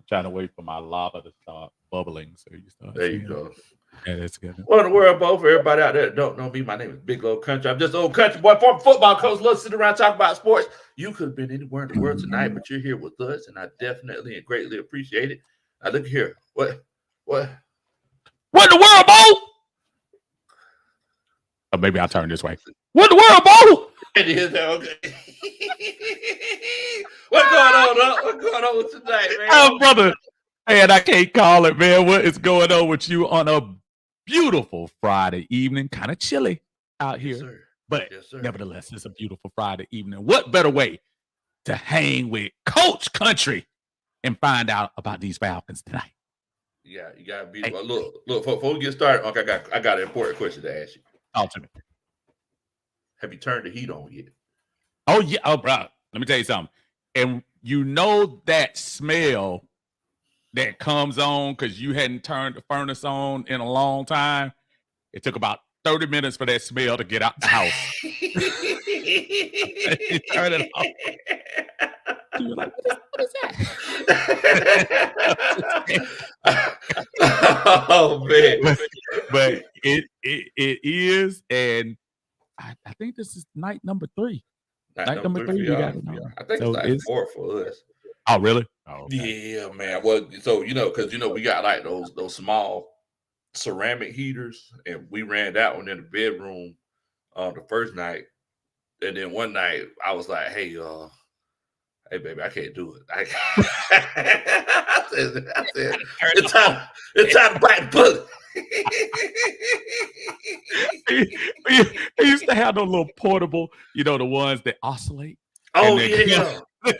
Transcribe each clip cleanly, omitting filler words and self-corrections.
Trying to wait for my lava to start bubbling so you start There you seeing. go. Yeah, that's good. What in the world, Bo? For everybody out there that don't know me, my name is Big Old Country. I'm just old country boy, former football coach. Love sitting around talking about sports. You could have been anywhere in the world tonight, but you're here with us, and I definitely and greatly appreciate it. Now look here. What? What in the world, Bo? Or maybe I'll turn this way. What in the world, Bo? It is okay. What's going on? What's going on with tonight, man? Oh, brother. Man, I can't call it, man. What is going on with you on a beautiful Friday evening? Kind of chilly out here. Yes, but yes, sir. Nevertheless, it's a beautiful Friday evening. What better way to hang with Coach Country and find out about these Falcons tonight? Yeah, you gotta be. Hey. Well, look. Before we get started, Uncle, I got an important question to ask you. Talk to me. Have you turned the heat on yet? Oh yeah, oh bro. Let me tell you something. And you know that smell that comes on because you hadn't turned the furnace on in a long time. It took about 30 minutes for that smell to get out the house. You turn it off. You were like, what is that? Oh man. But it is, and I think this is night number 3. Night number 3, we got it. I think so it's like 4 for us. Oh, really? Oh, okay. Yeah, man. Well, so because we got like those small ceramic heaters, and we ran that one in the bedroom the first night, and then one night I was like, hey, baby, I can't do it. I said, it's time to bite the bullet. He used to have those little portable, the ones that oscillate. Oh yeah, I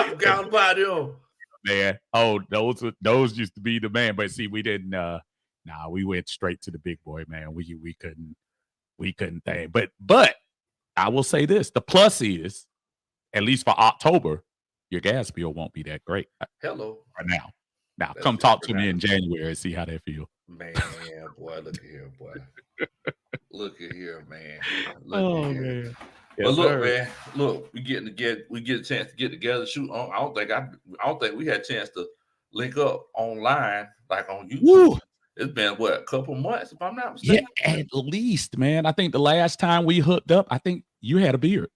forgot about them. Man, those used to be the man. But see, we didn't. We went straight to the big boy, man. We couldn't think. But I will say this: the plus is, at least for October, your gas bill won't be that great. Hello, right now. Now, come talk to me in January and see how that feels. Man, boy, look at here, boy. Look at here, man. Look at here. Man. Yes, but look, man. Look, we get a chance to get together, shoot. I don't think we had a chance to link up online, like on YouTube. Woo. It's been a couple months, if I'm not mistaken. Yeah, at least, man. I think the last time we hooked up, I think you had a beard,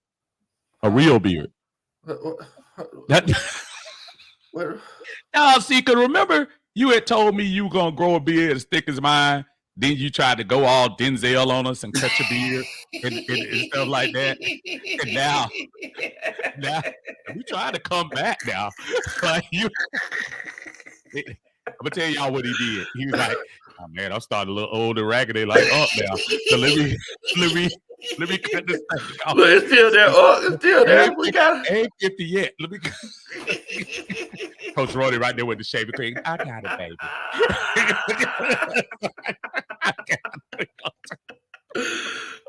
a real beard. No, see, because remember, you had told me you were going to grow a beard as thick as mine. Then you tried to go all Denzel on us and cut your beard and stuff like that. And now we trying to come back now. Like I'm going to tell y'all what he did. He was like, oh, man, I'm starting a little old and raggedy like up now. So let me cut this thing off. Look, it's still there. It's still there. We got it. Ain't 50 yet. Let me Coach Roddy right there with the shaving cream. I got it, baby.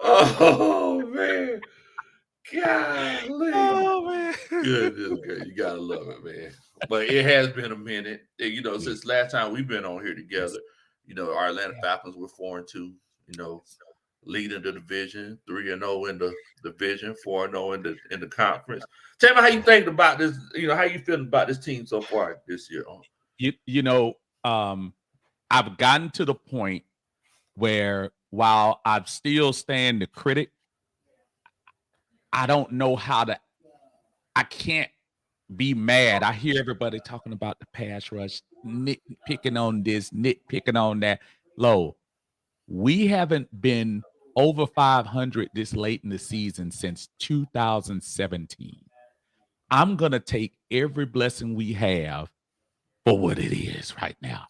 Oh man. Golly. Oh man. Good. You gotta love it, man. But it has been a minute. Since last time we've been on here together. Our Atlanta Falcons were 4-2, leading the division, 3-0 in the division, 4-0 in the conference. Tell me how you think about this. How you feeling about this team so far this year? I've gotten to the point where while I still stand the critic, I don't know how to. I can't be mad. I hear everybody talking about the pass rush, nitpicking on this, nitpicking on that. We haven't been over 500 this late in the season since 2017. I'm going to take every blessing we have for what it is right now.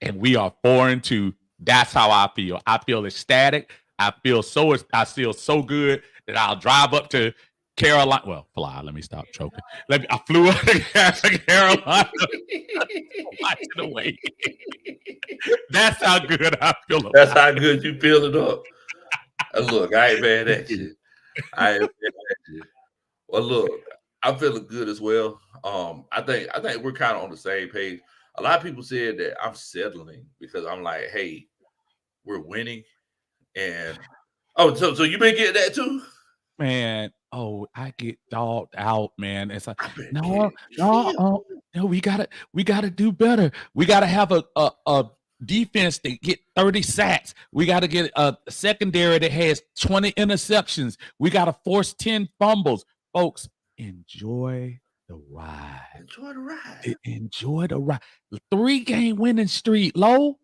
And we are 4-2. That's how I feel. I feel ecstatic. I feel so good that I'll drive up to Carolina. Well, fly. Let me stop choking. I flew up to Carolina. Watching the way. That's how good I feel. That's how good you feel it up. Look, I ain't mad at you. Well, look, I'm feeling good as well. I think we're kind of on the same page. A lot of people said that I'm settling because I'm like, hey, we're winning, and so you been getting that too, man. I get dogged out, man. It's like no, No, we gotta do better. We gotta have a defense that get 30 sacks. We gotta get a secondary that has 20 interceptions. We gotta force 10 fumbles. Folks, enjoy the ride. Enjoy the ride. Enjoy the ride. 3-game winning streak, low.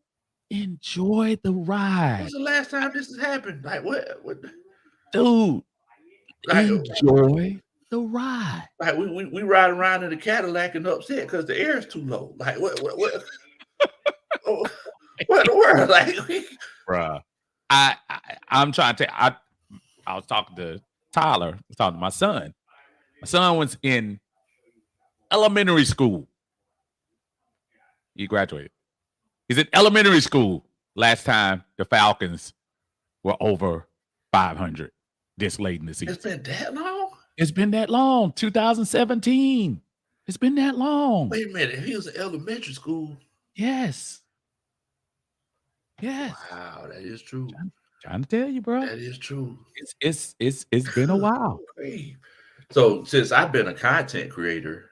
Enjoy the ride. When's the last time this has happened? Like what dude? Like, enjoy the ride. Like we ride around in a Cadillac and upset because the air is too low. Like what oh, what in the world? Like bruh. I'm trying to I was talking to Tyler, I was talking to my son. My son was in elementary school. He graduated. He's in elementary school. Last time the Falcons were over 500 this late in the season. It's been that long? It's been that long. 2017. It's been that long. Wait a minute. He was in elementary school. Yes. Yes. Wow, that is true. Trying to tell you, bro. That is true. It's been a while. So since I've been a content creator,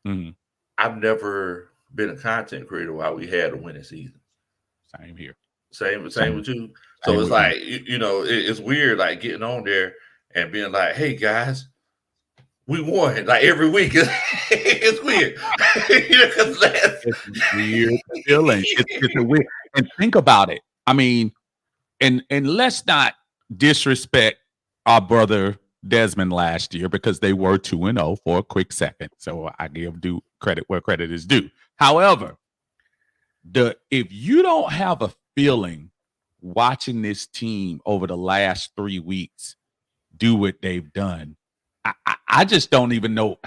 mm-hmm. I've never been a content creator while we had a winning season. Same here. Same with you. So it's like it's weird, like getting on there and being like, "Hey guys, we won!" Like every week, it's weird. It's a weird feeling. It's a weird. And think about it. I mean, and let's not disrespect our brother Desmond last year because they were 2-0 for a quick second. So I give due credit where credit is due. However, if you don't have a feeling watching this team over the last 3 weeks do what they've done, I just don't even know.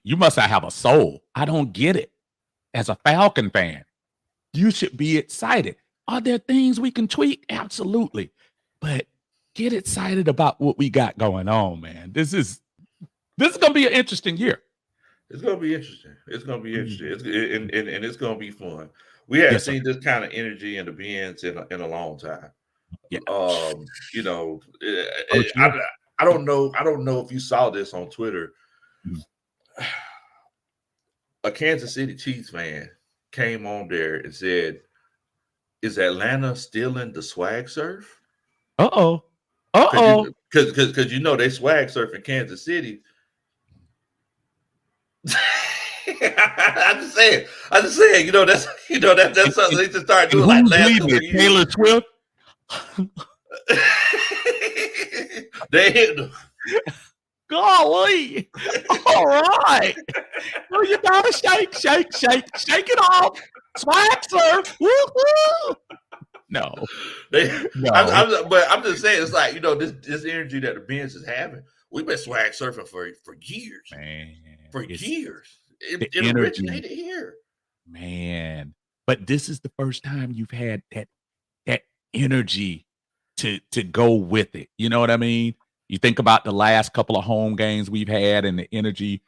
You must not have a soul. I don't get it. As a Falcon fan, you should be excited. Are there things we can tweak? Absolutely. But get excited about what we got going on, man. This is going to be an interesting year. It's going to be interesting. It's going to be interesting. And it's going to be fun. We haven't seen this kind of energy in the Benz in a long time. Yeah. I don't know if you saw this on Twitter. A Kansas City Chiefs fan came on there and said, "Is Atlanta stealing the swag surf?" Because they swag surf in Kansas City. I'm just saying, that's something they just started doing like last couple of years. Taylor Swift. They hit them. Golly. All right. Well, you gotta shake it off. Swag surf. Woo-hoo. No. I'm just saying, it's like, this energy that the Benz is having. We've been swag surfing for years. Man. For years. It energy, originated here. Man. But this is the first time you've had that energy to go with it. You know what I mean? You think about the last couple of home games we've had and the energy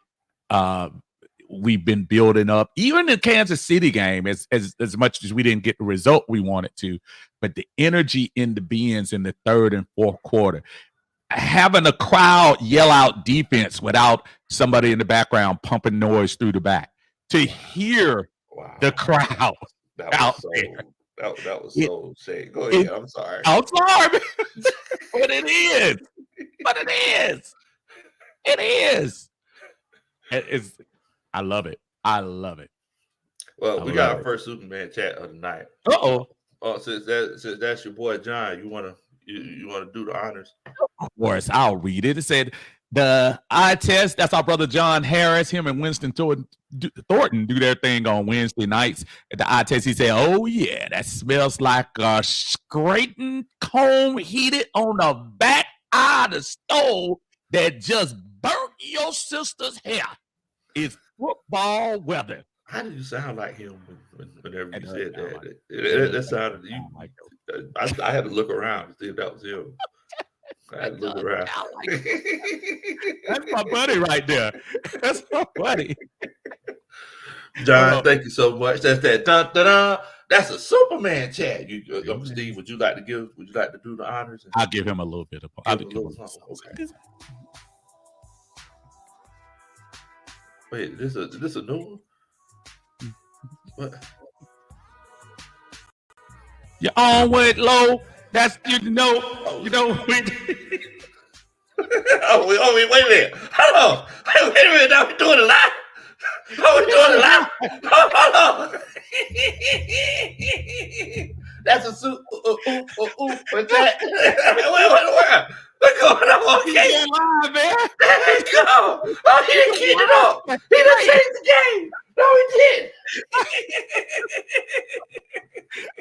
we've been building up. Even the Kansas City game, as much as we didn't get the result we wanted to, but the energy in the Benz in the third and fourth quarter. Having a crowd yell out defense without somebody in the background pumping noise through the back. To hear the crowd out there. That was so sad. Go ahead. I'm sorry. I'm sorry. But it is. It is. I love it. Well, we got our first Superman chat of the night. Since that's your boy John, you wanna do the honors? Of course, I'll read it. It said the eye test. That's our brother John Harris. Him and Winston Thornton do their thing on Wednesday nights at the eye test. He said, "Oh yeah, that smells like a scraping comb heated on the back eye of the stove that just burnt your sister's hair. It's football weather." How did you sound like him whenever you said that? That sounded. I had to look around to see if that was him. I had to look around. That's my buddy right there. That's my buddy. John, thank you so much. That's that. Dun, dun, dun. That's a Superman chat. Steve, would you like to do the honors? I'll give him a little bit of. Okay. Wait, this a new one? What? Your own went low. That's you know. Oh, wait a minute. Hold on. Wait a minute. Now we're doing it live. Oh, we're doing it live. Hold on. That's a suit. What's that? Wait. What's going on? Okay. Live, man. Let's go. Oh, he didn't keep it up. He done changed the game. No, he didn't.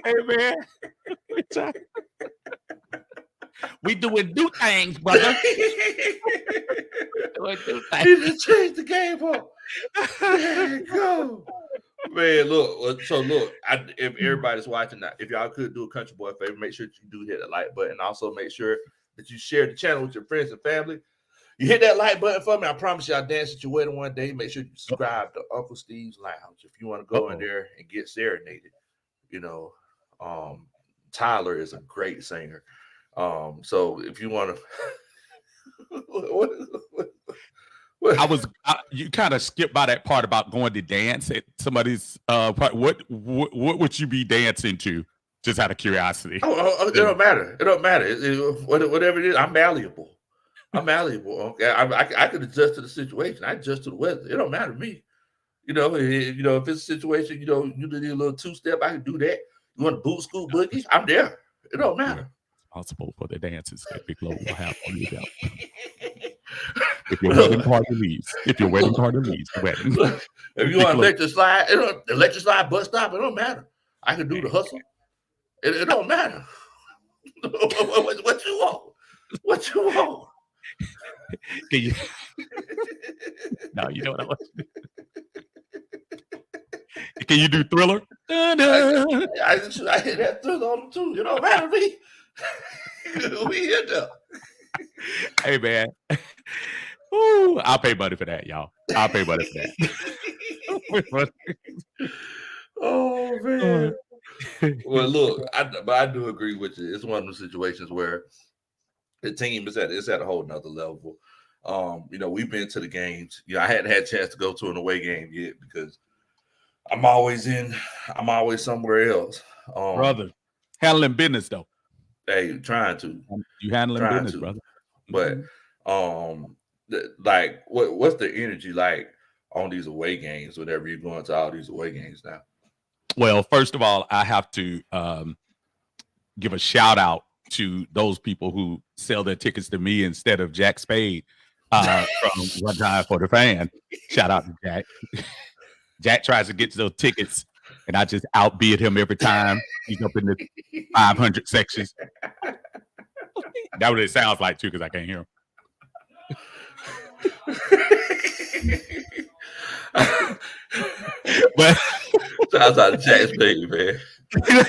Hey, man. We doing new things, brother. He done changed the game up. There you go. Man, look. If everybody's watching that, if y'all could do a country boy favor, make sure that you do hit that like button. Also, make sure that you share the channel with your friends and family. You hit that like button for me. I promise you I'll dance at your wedding one day. Make sure you subscribe to Uncle Steve's Lounge. If you want to go in there and get serenaded, Tyler is a great singer. So if you want to, you kind of skipped by that part about going to dance at somebody's part. What would you be dancing to? Just out of curiosity. It don't matter. It don't matter. Whatever it is, I'm malleable. Okay, I could adjust to the situation. I adjust to the weather. It don't matter to me. If it's a situation, you need a little two-step, I can do that. You want a boot scoot boogie? I'm there. It don't matter. Responsible for the dances that Big Low will have on you belt. If your wedding party leaves, the wedding. If you want to electric slide bus stop, it don't matter. I can do the hustle. It don't matter. What you want? What you want? Can you? No, you know what I want to do. Can you do Thriller? I hit that Thriller on them too. It don't matter to me. We hit them. Hey, man. Ooh, I'll pay money for that, y'all. I'll pay money for that. Oh, man. Well, look, I do agree with you. It's one of those situations where the team is at a whole nother level. We've been to the games. I hadn't had a chance to go to an away game yet because I'm always somewhere else. Brother, handling business though. Hey, trying to. You handling business, brother. But what's the energy like on these away games whenever you're going to all these away games now? Well, first of all, I have to give a shout out to those people who sell their tickets to me instead of Jack Spade from One Time for the Fan. Shout out to Jack. Jack tries to get to those tickets, and I just outbid him every time. He's up in the 500 sections. That's what it sounds like, too, because I can't hear him. But shout out to Jack's baby, man.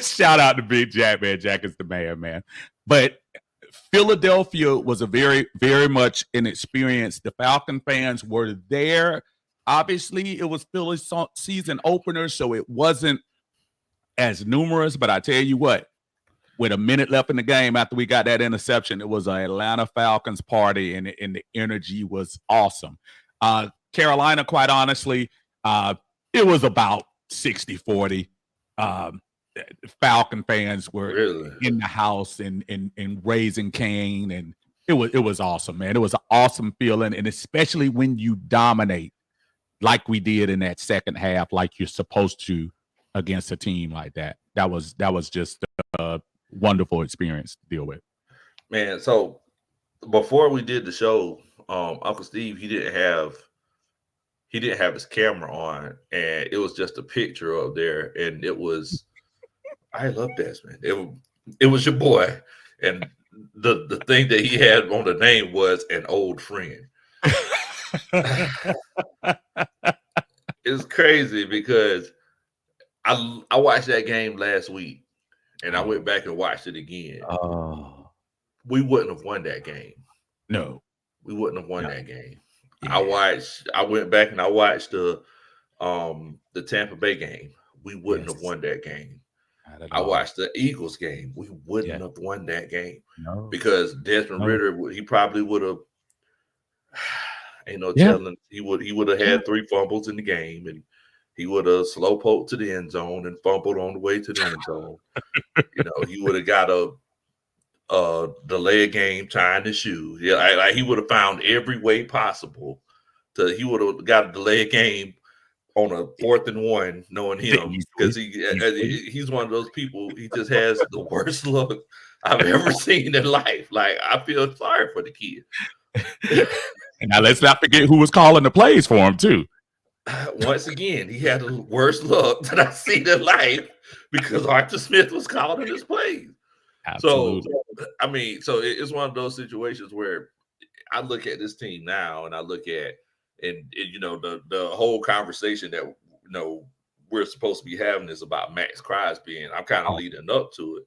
Shout out to Big Jack, man. Jack is the man. But Philadelphia was a very, very much an experience. The Falcon fans were there. Obviously, it was Philly's season opener, so it wasn't as numerous. But I tell you what, with a minute left in the game after we got that interception, it was an Atlanta Falcons party, and the energy was awesome. Carolina, quite honestly, it was about 60-40. Falcon fans were in the house and raising Cain, and it was awesome, man. It was an awesome feeling, and especially when you dominate like we did in that second half, like you're supposed to against a team like that. That was just a wonderful experience to deal with. Man, so before we did the show, Uncle Steve, he didn't have his camera on, and it was just a picture up there, and it was I love that, man. It was your boy, and the thing that he had on the name was an old friend. It's crazy because I watched that game last week, and I went back and watched it again. We wouldn't have won that game. No, we wouldn't have won that game. Yeah. I went back and I watched the Tampa Bay game. We wouldn't have won that game. I watched the Eagles game. We wouldn't have won that game because Desmond Ridder, he probably would have. Ain't no telling. He would have had 3 fumbles in the game, and he would have slow poked to the end zone and fumbled on the way to the end zone. He would have got a delay game tying the shoe. Yeah, like he would have found every way possible he would have got a delay game on a 4th and 1, knowing him, because he's one of those people. He just has the worst luck I've ever seen in life. Like, I feel sorry for the kid. And now let's not forget who was calling the plays for him too. Once again, he had the worst luck that I've seen in life because Arthur Smith was calling his plays. Absolutely. So it's one of those situations where I look at this team now, and I look at the whole conversation that we're supposed to be having is about Max Crosby, and I'm kind of leading up to it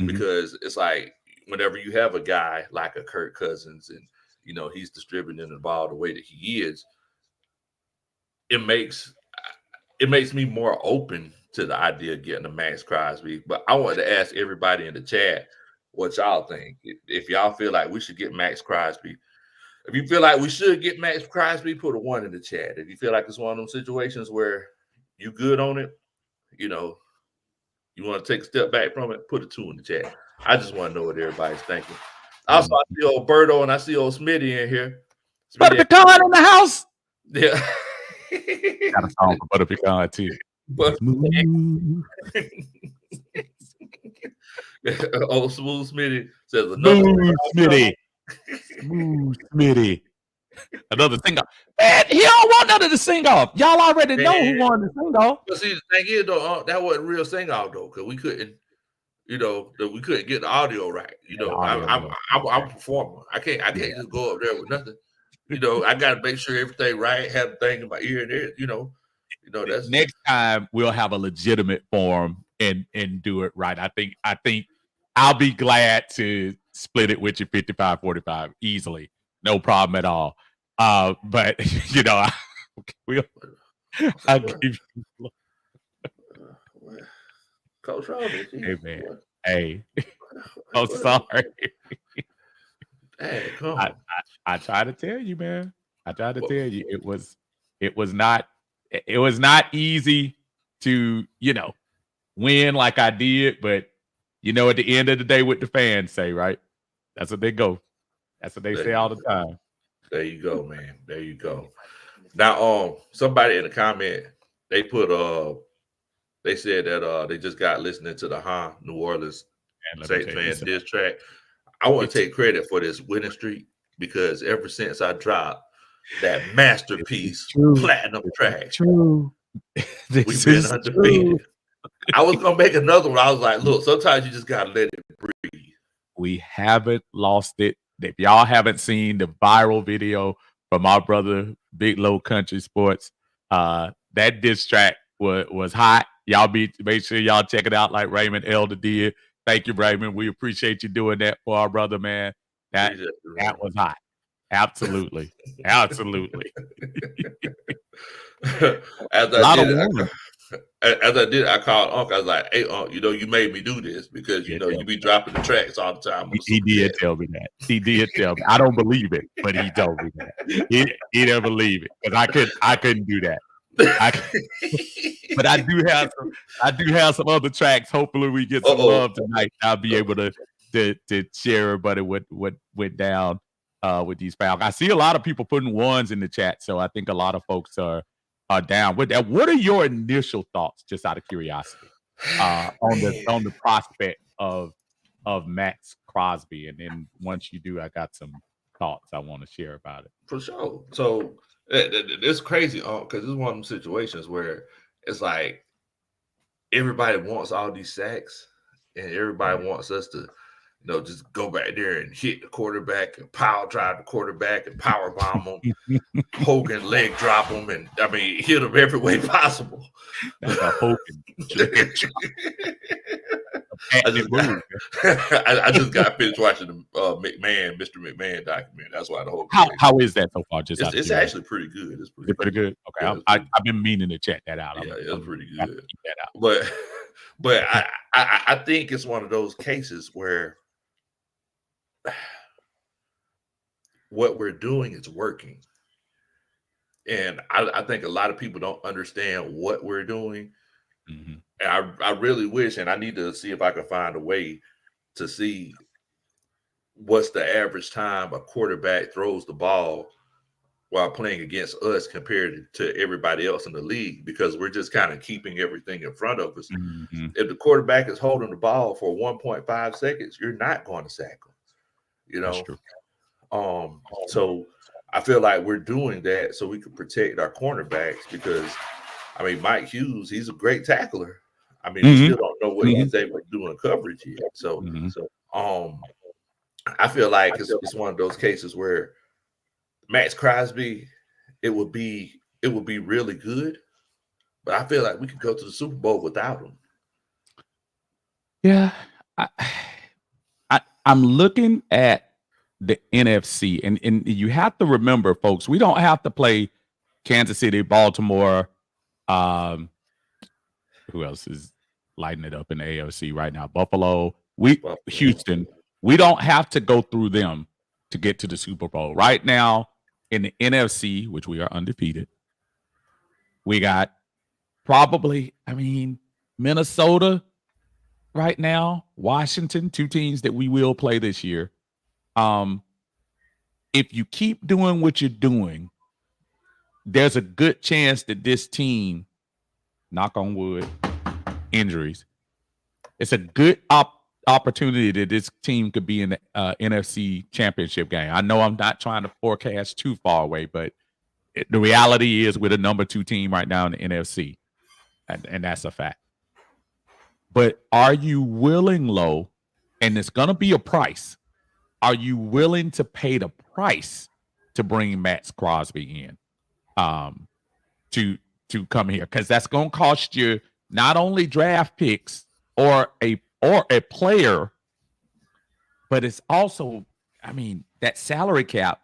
because it's like whenever you have a guy like a Kirk Cousins and he's distributing the ball the way that he is, it makes me more open to the idea of getting a Max Crosby. But I wanted to ask everybody in the chat what y'all think. If y'all feel like we should get Max Crosby. If you feel like we should get Max Crosby, put a 1 in the chat. If you feel like it's one of those situations where you good on it, you want to take a step back from it, put a 2 in the chat. I just want to know what everybody's thinking. Also, I see old Berto and I see old Smitty in here. Butter pecan in the house. Yeah. Got a song for butter pecan too. Old Smooth Smitty says Smooth Smitty. Another sing off. Man, he don't want none of the sing off. Y'all already know who won the sing off. But see, the thing is, though, that wasn't real sing off though, because we couldn't, we couldn't get the audio right. I'm a performer. I can't just go up there with nothing. I got to make sure everything right. Have the thing in my ear and there. That's next time we'll have a legitimate form and do it right. I think I'll be glad to split it with you 55-45 easily. No problem at all. But I'll give you Coach Robbins. Hey man. Hey. I'm sorry. Hey, come on. I try to tell you, man. I try to tell you it was not easy to, win like I did, but at the end of the day, what the fans say, right? That's what they go. That's what they say all the time. There you go, man. There you go. Now, somebody in the comment, they put they said that they just got listening to the New Orleans Saints fan diss track. I want to take credit for this winning streak because ever since I dropped that masterpiece platinum track, we've been undefeated. I was gonna make another one. I was like, look, sometimes you just gotta let it breathe. We haven't lost it. If y'all haven't seen the viral video from our brother Big Low Country Sports, that diss track was hot. Y'all make sure y'all check it out like Raymond Elder did. Thank you, Raymond. We appreciate you doing that for our brother, man. That was hot. Absolutely. Absolutely. As I did, I called Uncle. I was like, hey, Uncle, you made me do this because, you be dropping the tracks all the time. He did tell me that. He did tell me. I don't believe it, but he told me that. He didn't believe it because I couldn't do that. But I do have some other tracks. Hopefully we get some love tonight. I'll be able to share everybody what went down with these Falcons. I see a lot of people putting 1s in the chat, so I think a lot of folks are down with that. What are your initial thoughts, just out of curiosity, on the prospect of Max Crosby? And then once you do, I got some thoughts I want to share about it. For sure. So it's crazy because it's one of them situations where it's like everybody wants all these sacks and everybody wants us to just go back there and hit the quarterback and power drive the quarterback and power bomb him, Hogan leg drop him, and hit him every way possible. That's a Hogan. I just got finished watching the Mr. McMahon documentary. That's why the whole how is that so far? It's actually pretty good. It's pretty good. Okay, yeah, I've been meaning to check that out. Yeah, it's pretty good. But I think it's one of those cases where what we're doing is working. And I think a lot of people don't understand what we're doing. Mm-hmm. And I really wish, and I need to see if I can find a way to see what's the average time a quarterback throws the ball while playing against us compared to everybody else in the league, because we're just kind of keeping everything in front of us. Mm-hmm. If the quarterback is holding the ball for 1.5 seconds, you're not going to sack him. You That's know, true. so I feel like we're doing that so we can protect our cornerbacks, because I mean, Mike Hughes, he's a great tackler. I mean, we still don't know what he's able to do in coverage yet. So, I feel like it's one of those cases where Max Crosby, it would be really good, but I feel like we could go to the Super Bowl without him. Yeah, I'm looking at the NFC, and you have to remember, folks, we don't have to play Kansas City, Baltimore. Who else is lighting it up in the AFC right now? Buffalo, Houston. We don't have to go through them to get to the Super Bowl. Right now in the NFC, which we are undefeated, we got probably, Minnesota right now, Washington, two teams that we will play this year. If you keep doing what you're doing, there's a good chance that this team, knock on wood, injuries, it's a good opportunity that this team could be in the NFC Championship game. I know I'm not trying to forecast too far away, but the reality is we're the number 2 team right now in the NFC, and that's a fact. But are you willing, Lo, and it's going to be a price, are you willing to pay the price to bring Max Crosby in to come here? Because that's going to cost you not only draft picks or a player, but it's also, that salary cap.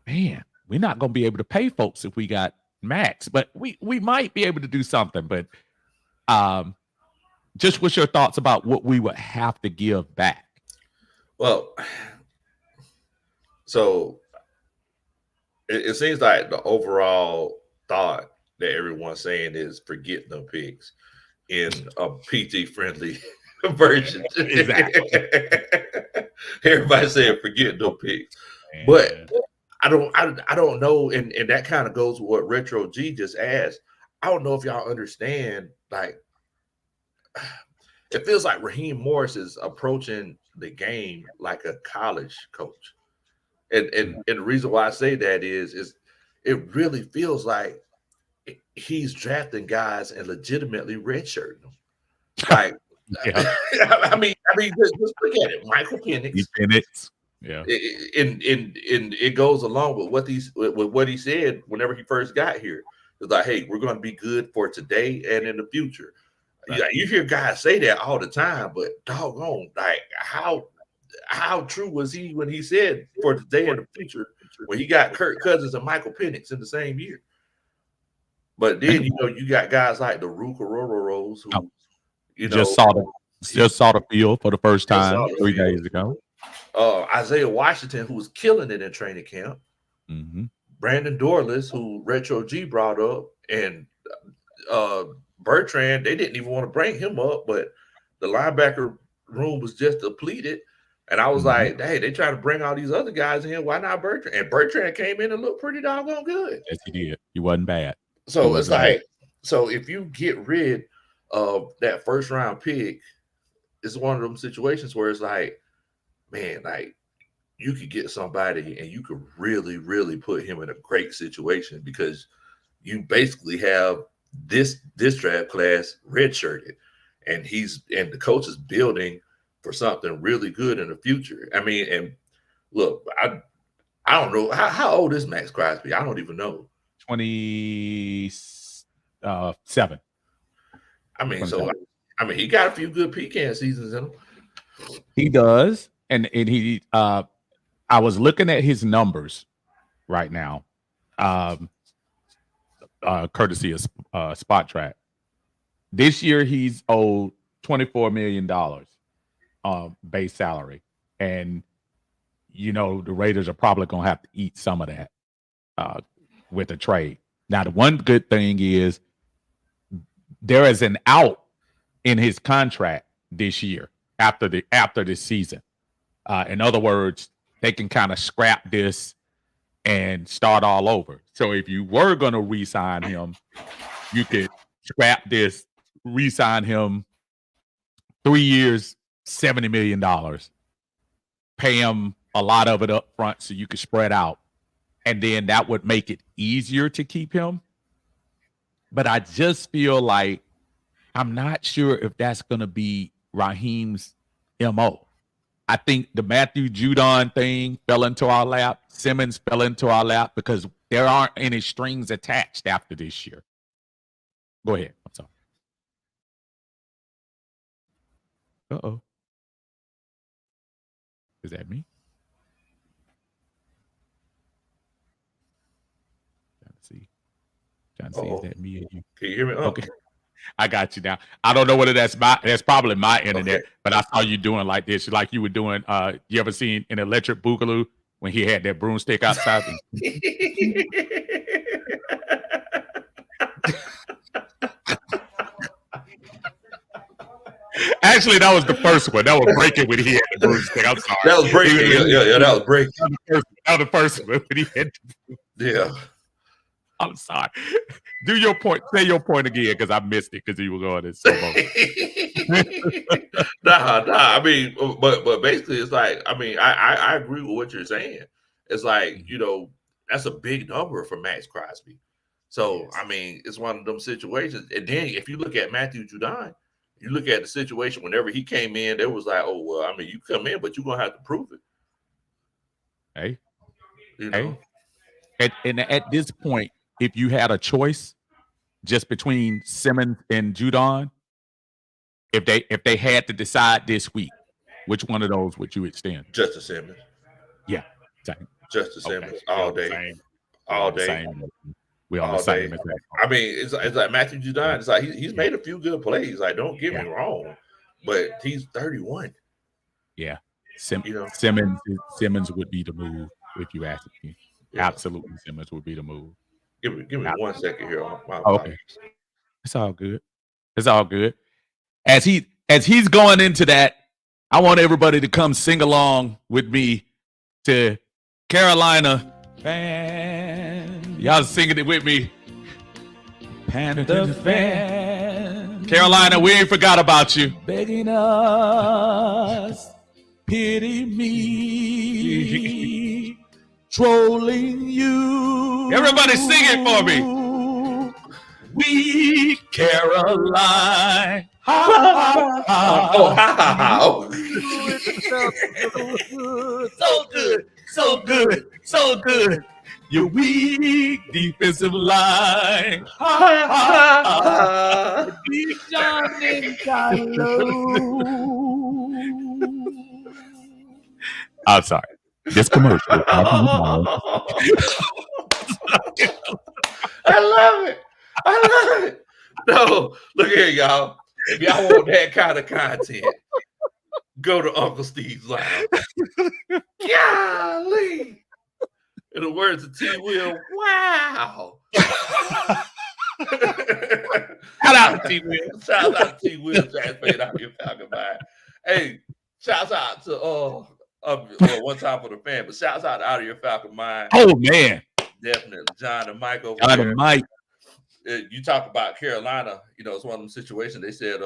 Man, we're not going to be able to pay folks if we got Max, but we might be able to do something. But just what's your thoughts about what we would have to give back? Well, so it seems like the overall thought that everyone's saying is forget the picks in a PG-friendly version. Exactly. Everybody saying forget the picks, but I don't know, and that kind of goes with what Retro G just asked. I don't know if y'all understand. Like, it feels like Raheem Morris is approaching the game like a college coach. And the reason why I say that is it really feels like he's drafting guys and legitimately redshirting them. Like, I mean, just look at it. Michael Penix. Yeah. And it goes along with what he said whenever he first got here. It's like, hey, we're going to be good for today and in the future. Right. You hear guys say that all the time, but doggone, like how true was he when he said for today and the future when he got Kirk Cousins and Michael Penix in the same year? But then you got guys like the Rororos who just saw the field for the first time 3 days ago. Isaiah Washington, who was killing it in training camp. Mm-hmm. Brandon Dorless, who Retro G brought up, and Bertrand, they didn't even want to bring him up, but the linebacker room was just depleted. And I was like, hey, they try to bring all these other guys in. Why not Bertrand? And Bertrand came in and looked pretty doggone good. Yes, he did. He wasn't bad. So it's like, so if you get rid of that first round pick, it's one of them situations where it's like, man, like you could get somebody and you could really, really put him in a great situation, because you basically have this draft class redshirted, and the coach is building for something really good in the future. I mean, and look, I don't know how old is Max Crosby. I don't even know. 27. I mean, so he got a few good pecan seasons in him. He does, and he. I was looking at his numbers right now, courtesy of Spot Track. This year, he's owed $24 million base salary, and the Raiders are probably going to have to eat some of that with a trade. Now, the one good thing is there is an out in his contract this year after this season. In other words, they can kind of scrap this and start all over. So if you were going to re-sign him, you could scrap this, re-sign him 3 years, $70 million. Pay him a lot of it up front so you could spread out. And then that would make it easier to keep him. But I just feel like I'm not sure if that's going to be Raheem's MO. I think the Matthew Judon thing fell into our lap. Simmons fell into our lap because there aren't any strings attached after this year. Go ahead. I'm sorry. Uh-oh. Is that me? Trying to see, is that me or you? Can you hear me? Oh. Okay. I got you now. I don't know whether that's probably my internet, but I saw you doing like this. Like you were doing, you ever seen an Electric Boogaloo when he had that broomstick outside? Actually, that was the first one. That was breaking when he had the broomstick. I'm sorry. That was breaking. Yeah, that was breaking. That was the first one when he had Yeah. I'm sorry. Do your point. Say your point again because I missed it because you were going in so long. Nah. I mean, but basically, it's like, I mean, I agree with what you're saying. It's like, you know, that's a big number for Max Crosby. So, I mean, it's one of them situations. And then if you look at Matthew Judon, you look at the situation whenever he came in, there was like, oh, well, I mean, you come in, but you're going to have to prove it. Hey. You know? And at this point, if you had a choice just between Simmons and Judon, if they had to decide this week, which one of those would you extend? Justin Simmons. Yeah, same. Justin Simmons all day. Same. All day. Same. We all the same. I mean, it's like Matthew Judon. It's like he's made a few good plays. Like, don't get me wrong, but he's 31. Yeah, you know? Simmons would be the move if you ask me. Yeah. Absolutely, Simmons would be the move. Give me 1 second here. Okay, it's all good. It's all good. As he's going into that, I want everybody to come sing along with me to Carolina. Fan. Y'all singing it with me. Panther fan. Carolina, we ain't forgot about you. Begging us, pity me, trolling you. Everybody sing it for me. We Caroline. Ha, ha, ha. Oh, ha, ha, ha. Oh. So good. So good. So good. Your weak defensive line. Ha, ha, ha. Big John and Carlo. I'm sorry. This commercial. I love it. No, look here, y'all. If y'all want that kind of content, go to Uncle Steve's Lounge. Golly. In the words of T. Will, wow. Shout out to T. Will. Shout out to T. Will. Jack paid out your Falcon mind. Hey, shouts out to one time for the fan, but shouts out to Out of Your Falcon Mind. Oh man. Definitely. John and Mike over John there. And Mike. You talk about Carolina, you know, it's one of them situations. They said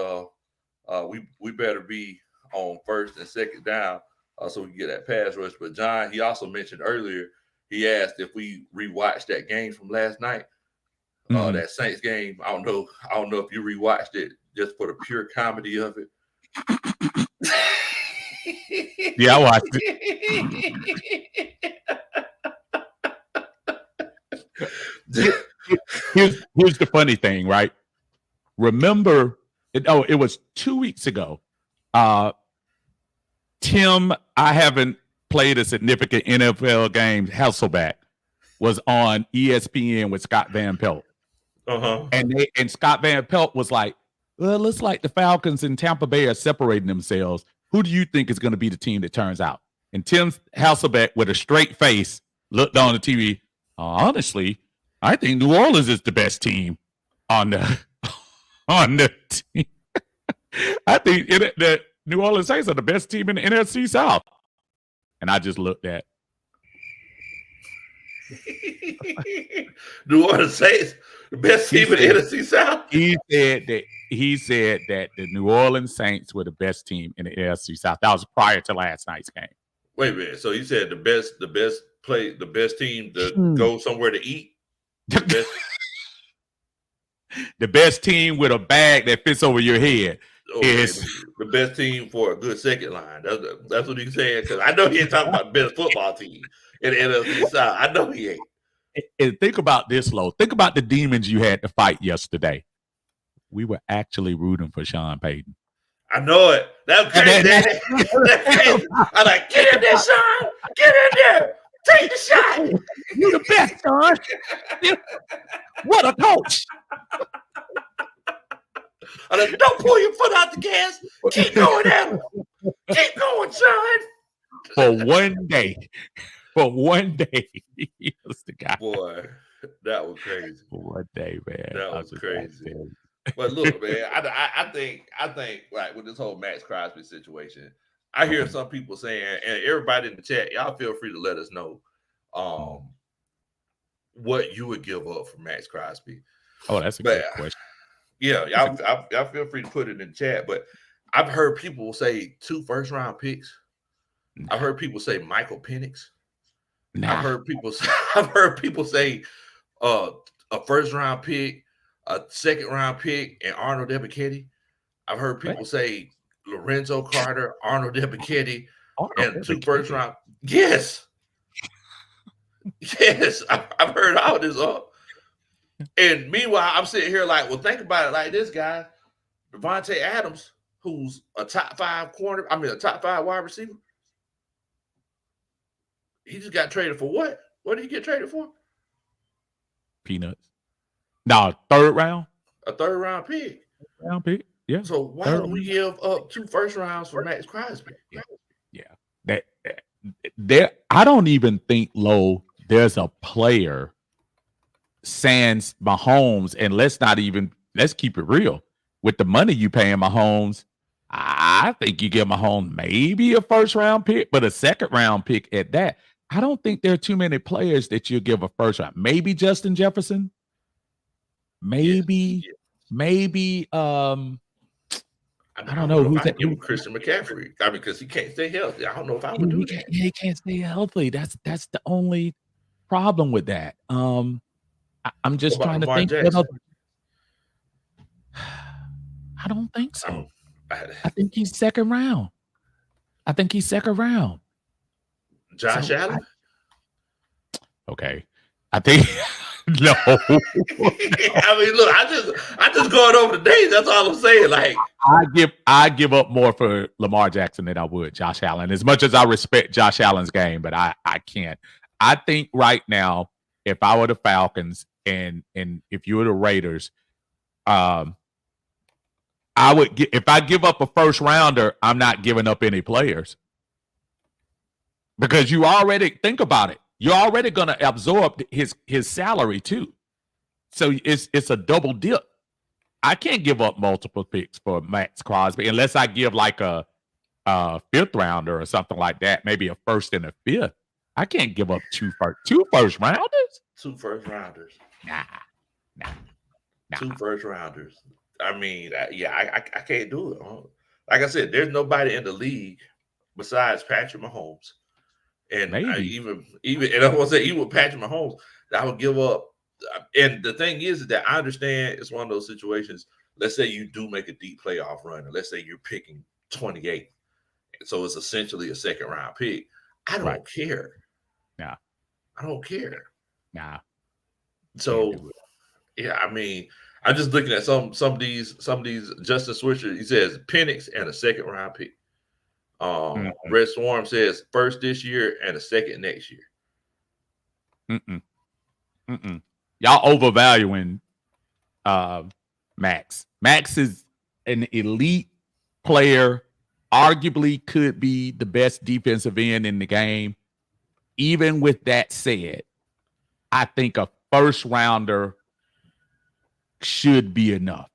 we better be on first and second down so we can get that pass rush. But John, he also mentioned earlier, he asked if we rewatched that game from last night, that Saints game. I don't know if you rewatched it just for the pure comedy of it. Yeah, I watched it. Here's the funny thing, right? Remember, it was 2 weeks ago. Tim, I haven't played a significant NFL game. Hasselback was on ESPN with Scott Van Pelt. And Scott Van Pelt was like, well, it looks like the Falcons and Tampa Bay are separating themselves. Who do you think is going to be the team that turns out? And Tim Hasselback, with a straight face, looked on the TV. Honestly, I think New Orleans is the best team on the team. I think the New Orleans Saints are the best team in the NFC South. And I just looked at New Orleans Saints, the best team in the NFC South. He said that the New Orleans Saints were the best team in the NFC South. That was prior to last night's game. Wait a minute. So you said the best team to go somewhere to eat? The best team with a bag that fits over your head is the best team for a good second line. That's what he's saying. Because I know he ain't talking about the best football team in the NFC South. I know he ain't. And think about this, Lo. Think about the demons you had to fight yesterday. We were actually rooting for Sean Payton. I know it. That's crazy. That's crazy. I'm like, get in there, Sean. Get in there. Take the shot. You the best, Sean. What a coach. I'm like, don't pull your foot out the gas. Keep going at him. Keep going, Sean. For one day, he was the guy. Boy, that was crazy. For one day, man. That was crazy. But look, man, I think like with this whole Max Crosby situation, I hear some people saying, and everybody in the chat, y'all feel free to let us know what you would give up for Max Crosby. Oh, that's a good question. Yeah, y'all feel free to put it in the chat. But I've heard people say 2 first-round picks. I've heard people say Michael Penix. I've heard people say a first-round pick, a second-round pick, and Arnold Ebiketie. I've heard people say Lorenzo Carter, Arnold Ebiketie, and 2 first-round. Yes. Yes, I've heard all this up. And meanwhile, I'm sitting here like, well, think about it like this, guy. Devontae Adams, who's a top 5 wide receiver. He just got traded for what? What did he get traded for? Peanuts. No, third round. A third-round pick. Round pick. Yeah. So why would we give up 2 first rounds for Max Crosby? Yeah. I don't even think, Lo, there's a player sans Mahomes, and let's keep it real. With the money you paying Mahomes, I think you give Mahomes maybe a first-round pick, but a second-round pick at that. I don't think there are too many players that you give a first round. Maybe Justin Jefferson. Maybe I don't know who's that. Christian McCaffrey. I mean, because he can't stay healthy. I don't know if I would do that. He can't stay healthy. That's the only problem with that. I'm just trying to think. I don't think so. I think he's second round. Josh Allen. Okay, I think no. I mean, look, I just going over the days. That's all I'm saying. Like, I give up more for Lamar Jackson than I would Josh Allen. As much as I respect Josh Allen's game, but I can't. I think right now, if I were the Falcons and if you were the Raiders, I would if I give up a first rounder, I'm not giving up any players. Because you already think about it. You're already going to absorb his salary too. So it's a double dip. I can't give up multiple picks for Max Crosby unless I give like a fifth rounder or something like that, maybe a first and a fifth. I can't give up two first rounders. 2 first rounders. Nah. 2 first rounders. I mean, I can't do it. Like I said, there's nobody in the league besides Patrick Mahomes. And even and I want to say even with Patrick Mahomes, I would give up. And the thing is that I understand it's one of those situations. Let's say you do make a deep playoff run, and let's say you're picking 28, so it's essentially a second round pick. I don't care. Nah, I don't care. Nah. So yeah, I mean, I'm just looking at some of these Justin Switcher. He says Penix and a second round pick. Red Swarm says first this year and a second next year. Y'all overvaluing Max. Max is an elite player, arguably could be the best defensive end in the game. Even with that said, I think a first rounder should be enough.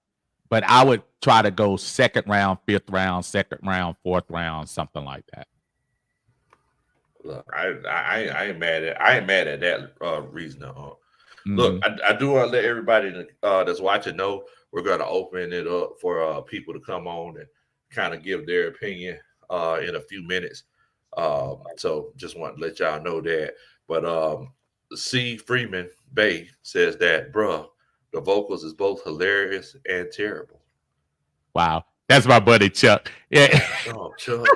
But I would try to go second round, fifth round, fourth round, something like that. Look, I ain't mad at that reasoning. Look, I do want to let everybody that's watching know we're going to open it up for people to come on and kind of give their opinion in a few minutes. So just want to let y'all know that. But C. Freeman Bay says that, bruh, the vocals is both hilarious and terrible. Wow. That's my buddy Chuck. Yeah. Oh, Chuck.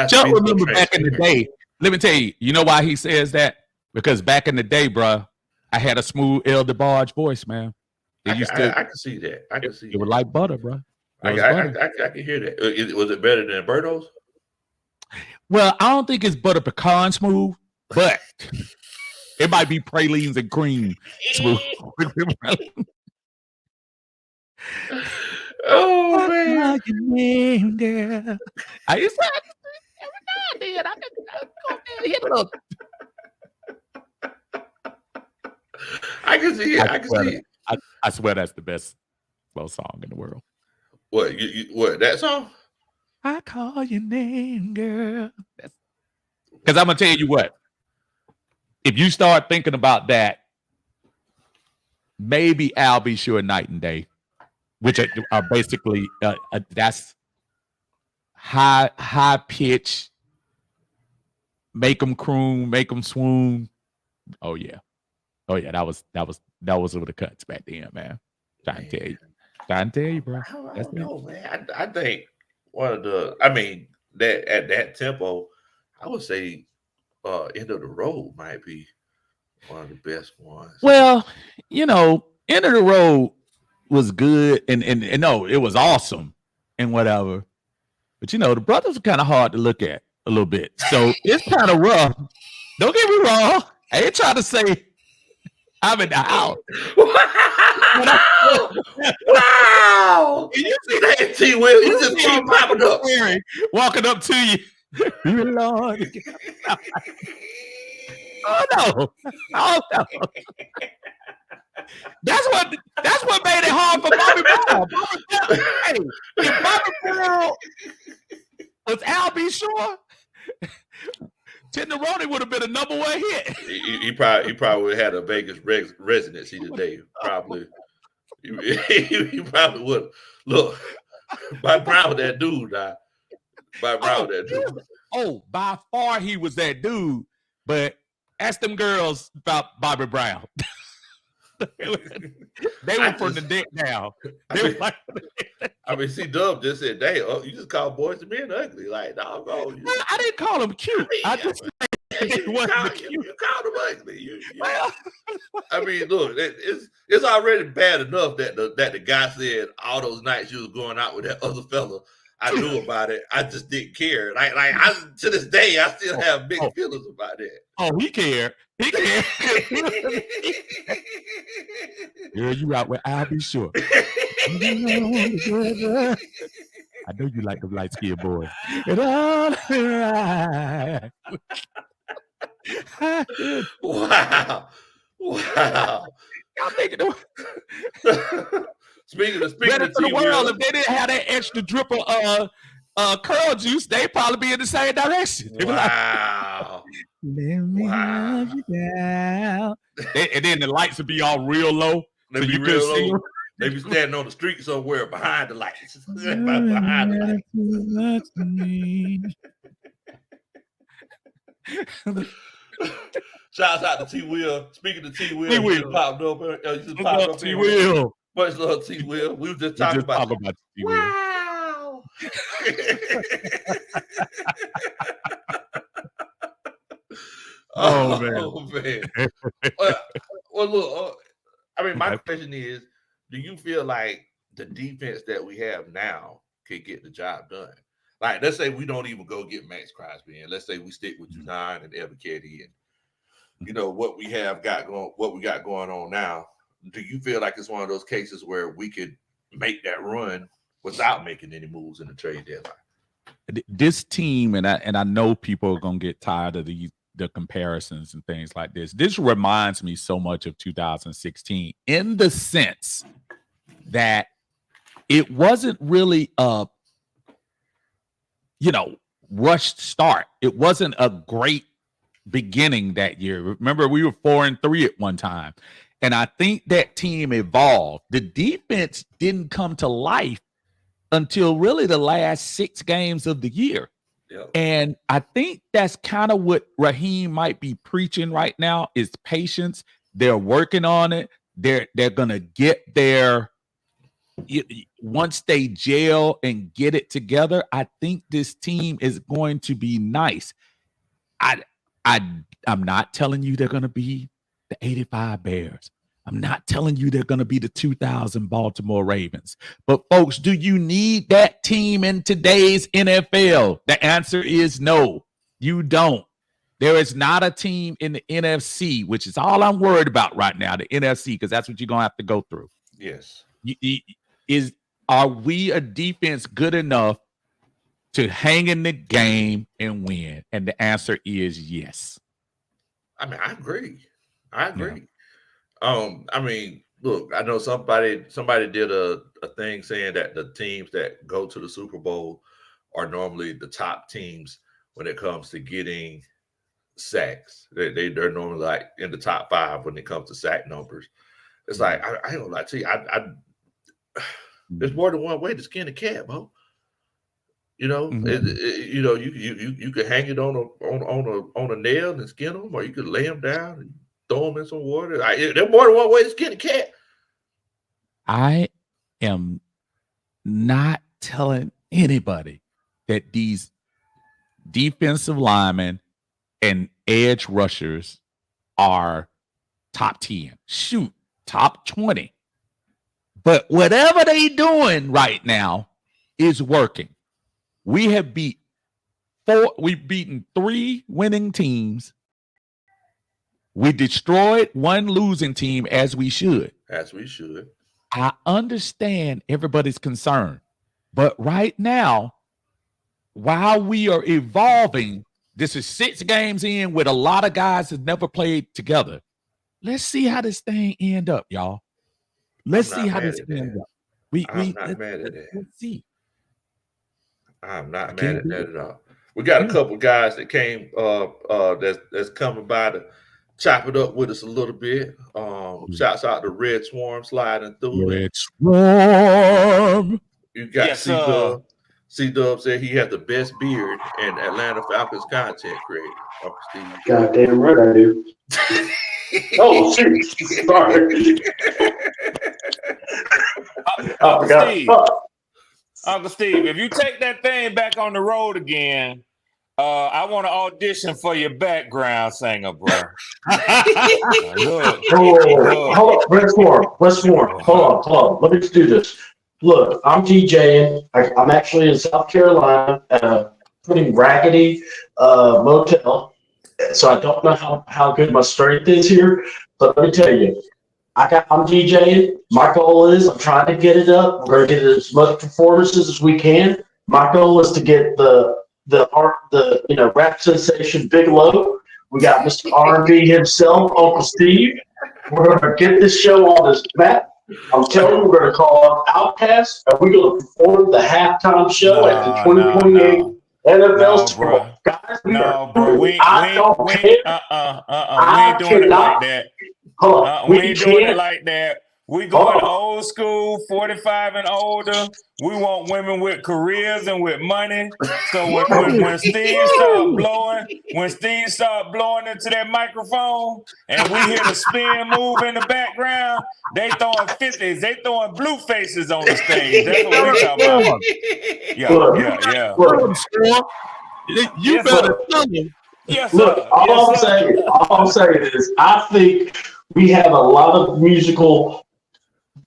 Chuck remember back in the day. Let me tell you, you know why he says that? Because back in the day, bruh, I had a smooth El DeBarge voice, man. I can see that. I can see it. It was like butter, bro. I can hear that. Was it better than Berto's? Well, I don't think it's butter pecan smooth, but it might be pralines and cream smooth. Oh man! Girl. I used to every now and then. I go hit a little. I can see it. I swear that's the best slow song in the world. What? What? That song? I call your name, girl. Because I'm gonna tell you what. If you start thinking about that, maybe I'll Be Sure Night and Day, which are basically that's high pitch, make them croon, make them swoon. Oh yeah, that was over the cuts back then, man. Trying to tell you, bro. I don't know, man. I think one of the, I mean, that at that tempo, I would say End of the Road might be one of the best ones. Well, End of the Road was good and no, it was awesome and whatever. But the brothers are kind of hard to look at a little bit. So it's kind of rough. Don't get me wrong. I ain't trying to say I'm in the house. Wow. You see that, T. Will? You just keep popping up. Walking up to you. Lord. Oh no. That's what made it hard for Bobby Brown. Hey, if Bobby Brown was Al B. Sure, Tenderoni would have been a number one hit. He probably had a Vegas residency today. Probably. He probably would. Look, Bobby Brown was that dude. Bobby Brown was that dude. Oh, by far he was that dude. But ask them girls about Bobby Brown. They were from the deck now. I mean, C-Dub just said, "Dang, you just call boys and men ugly." Like, no, I didn't call them cute. I just you called them ugly. I mean, look, it's already bad enough that the guy said all those nights you was going out with that other fella. I knew about it. I just didn't care. Like to this day, I still have big feelings about that. Oh, he cared. He cared. Girl, you out with I'll Be Sure. I know you like the light skinned boy. Wow. I'm thinking Speaking of the world, if they didn't have that extra drip of curl juice, they'd probably be in the same direction. Wow. Let me love you down. And then the lights would be all real low. They'd be real low. They be standing on the street somewhere behind the lights. Behind the lights. Shouts out to T. Will. Speaking of T. Will, he just popped up. T. Will. Much love, T. Will. We were just talking about T. Will. Wow. Oh man. Well, look. I mean, my question is: do you feel like the defense that we have now can get the job done? Like, let's say we don't even go get Max Crosby, and let's say we stick with Junan and Ebiketie, and what we got going on now. Do you feel like it's one of those cases where we could make that run without making any moves in the trade deadline? This team, and I know people are gonna get tired of the comparisons and things like this. This reminds me so much of 2016 in the sense that it wasn't really a, rushed start. It wasn't a great beginning that year. Remember, we were 4-3 at one time. And I think that team evolved. The defense didn't come to life until really the last 6 games of the year. Yep. And I think that's kind of what Raheem might be preaching right now is patience. They're working on it. They're going to get there. Once they gel and get it together, I think this team is going to be nice. I'm not telling you they're going to be the 85 Bears. I'm not telling you they're going to be the 2000 Baltimore Ravens. But folks, do you need that team in today's NFL? The answer is no, you don't. There is not a team in the NFC, which is all I'm worried about right now, the NFC, because that's what you're going to have to go through. Yes. Are we a defense good enough to hang in the game and win? And the answer is yes. I mean, I agree. Look, I know somebody did a thing saying that the teams that go to the Super Bowl are normally the top teams when it comes to getting sacks. They're normally like in the top 5 when it comes to sack numbers. It's like I ain't gonna lie to you. There's more than one way to skin a cat, bro. You can hang it on a nail and skin them, or you could lay them down and throw them in some water. There's more than one way to skin a cat. I am not telling anybody that these defensive linemen and edge rushers are top 10. Shoot, top 20. But whatever they doing right now is working. We've beaten 3 winning teams. We destroyed 1 losing team as we should. I understand everybody's concern. But right now, while we are evolving, this is 6 games in with a lot of guys that never played together. Let's see how this thing end up, y'all. Let's see how this ends up. I'm not mad at that. Let's see. I'm not mad at that at all. We got a couple guys that came that's coming by to chop it up with us a little bit. Shouts out to Red Swarm sliding through. Red Swarm. You got C-Dub. C-Dub said he has the best beard in Atlanta Falcons content creator. Goddamn right I do. Oh, shoot. Sorry. Uncle Steve, if you take that thing back on the road again, I want to audition for your background singer, bro. Look. Hold up. Let's warm. Hold on. Let me just do this. Look, I'm DJing. I'm actually in South Carolina at a pretty raggedy motel. So I don't know how good my strength is here. But let me tell you, I'm DJing. My goal is I'm trying to get it up. We're going to get as much performances as we can. My goal is to get the rap sensation Big Low. We got Mr. R&B himself, Uncle Steve. We're going to get this show on this map. I'm telling you, we're going to call up Outkast, and we're going to perform the halftime show at the 2028 NFL Super Bowl. Guys, we ain't doing it like that. We ain't doing it like that. We going old school, 45 and older. We want women with careers and with money. So when Steve start blowing into that microphone and we hear the spin move in the background, they throwing 50s, they throwing blue faces on the stage. That's what we talking about. Yeah. You better tell me. Yes, look, all I'm saying is I think we have a lot of musical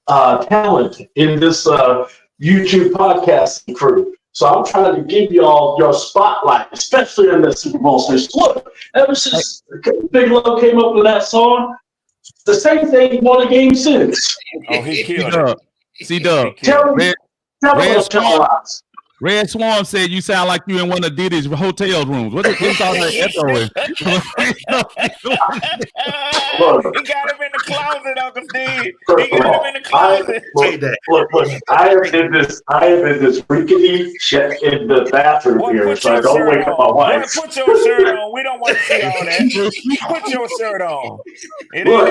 talent in this YouTube podcasting crew. So I'm trying to give y'all your spotlight, especially in the Super Bowl season. Look, ever since Big Low came up with that song, the same thing won a game since. Oh, he killed it. C-Dub. Tell me what y'all Red Swarm said you sound like you in one of Diddy's hotel rooms. What's all that echoing? He got him in the closet, Uncle Steve. He got him in the closet. Look, I have been this rickety shit in the bathroom here, so I don't wake up my wife. Put your shirt on. We don't want to see all that. Put your shirt on. Look,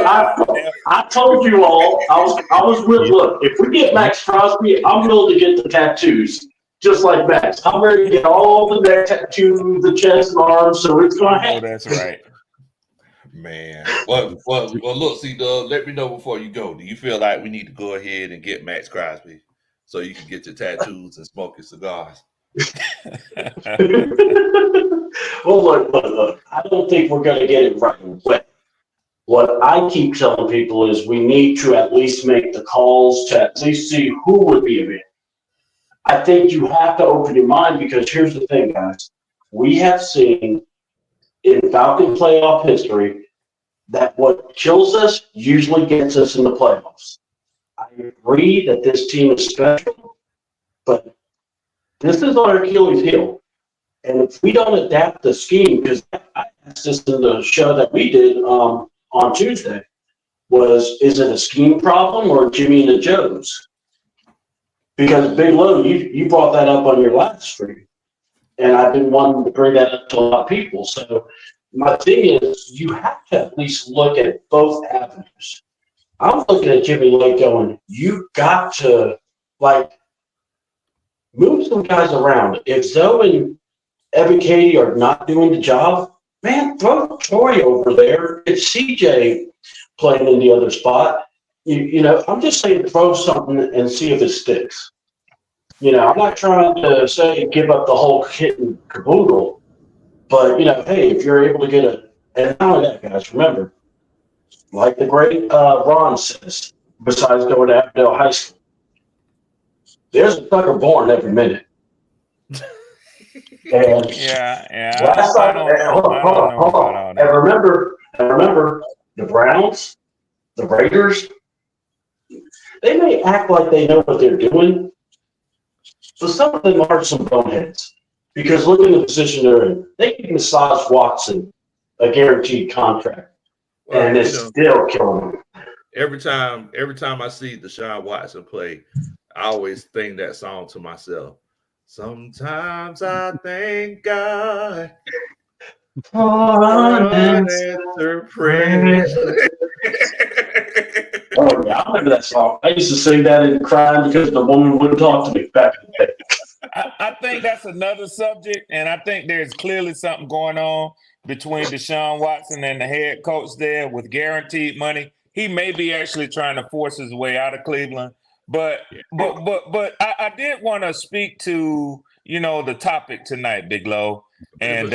I told you all, I was with, look, if we get Max Crosby, I'm willing to get the tattoos. Just like Max. I'm ready to get all the neck tattoos, the chest and arms, so it's going to happen. Oh, that's right. Man. Well, look, C-Dub, let me know before you go. Do you feel like we need to go ahead and get Max Crosby so you can get your tattoos and smoke your cigars? Well, look, I don't think we're going to get it right away. What I keep telling people is we need to at least make the calls to at least see who would be available. I think you have to open your mind because here's the thing, guys. We have seen in Falcon playoff history that what kills us usually gets us in the playoffs. I agree that this team is special, but this is our Achilles heel. And if we don't adapt the scheme, because I asked this in the show that we did on Tuesday, is it a scheme problem or Jimmy and the Joes? Because Big Low, you brought that up on your last stream, and I've been wanting to bring that up to a lot of people. So my thing is, you have to at least look at both avenues. I'm looking at Jimmy Lake going, you got to, move some guys around. If Zoe and Evan Katie are not doing the job, man, throw Troy over there. It's CJ playing in the other spot. You know, I'm just saying throw something and see if it sticks. You know, I'm not trying to say give up the whole kit and caboodle, but, hey, if you're able to get and not only that, guys, remember, like the great Ron says, besides going to Avondale High School, there's a sucker born every minute. And last time, hold on. And remember, the Browns, the Raiders, they may act like they know what they're doing, but some of them are some boneheads. Because look at the position they're in. They can massage Watson a guaranteed contract, and it's still killing him. Every time I see Deshaun Watson play, I always sing that song to myself. Sometimes I thank God for unanswered prayers. Oh, yeah, I remember that song. I used to sing that and cry because the woman wouldn't talk to me back in the day. I think that's another subject, and I think there's clearly something going on between Deshaun Watson and the head coach there with guaranteed money. He may be actually trying to force his way out of Cleveland, but I did want to speak to the topic tonight, Big Low, and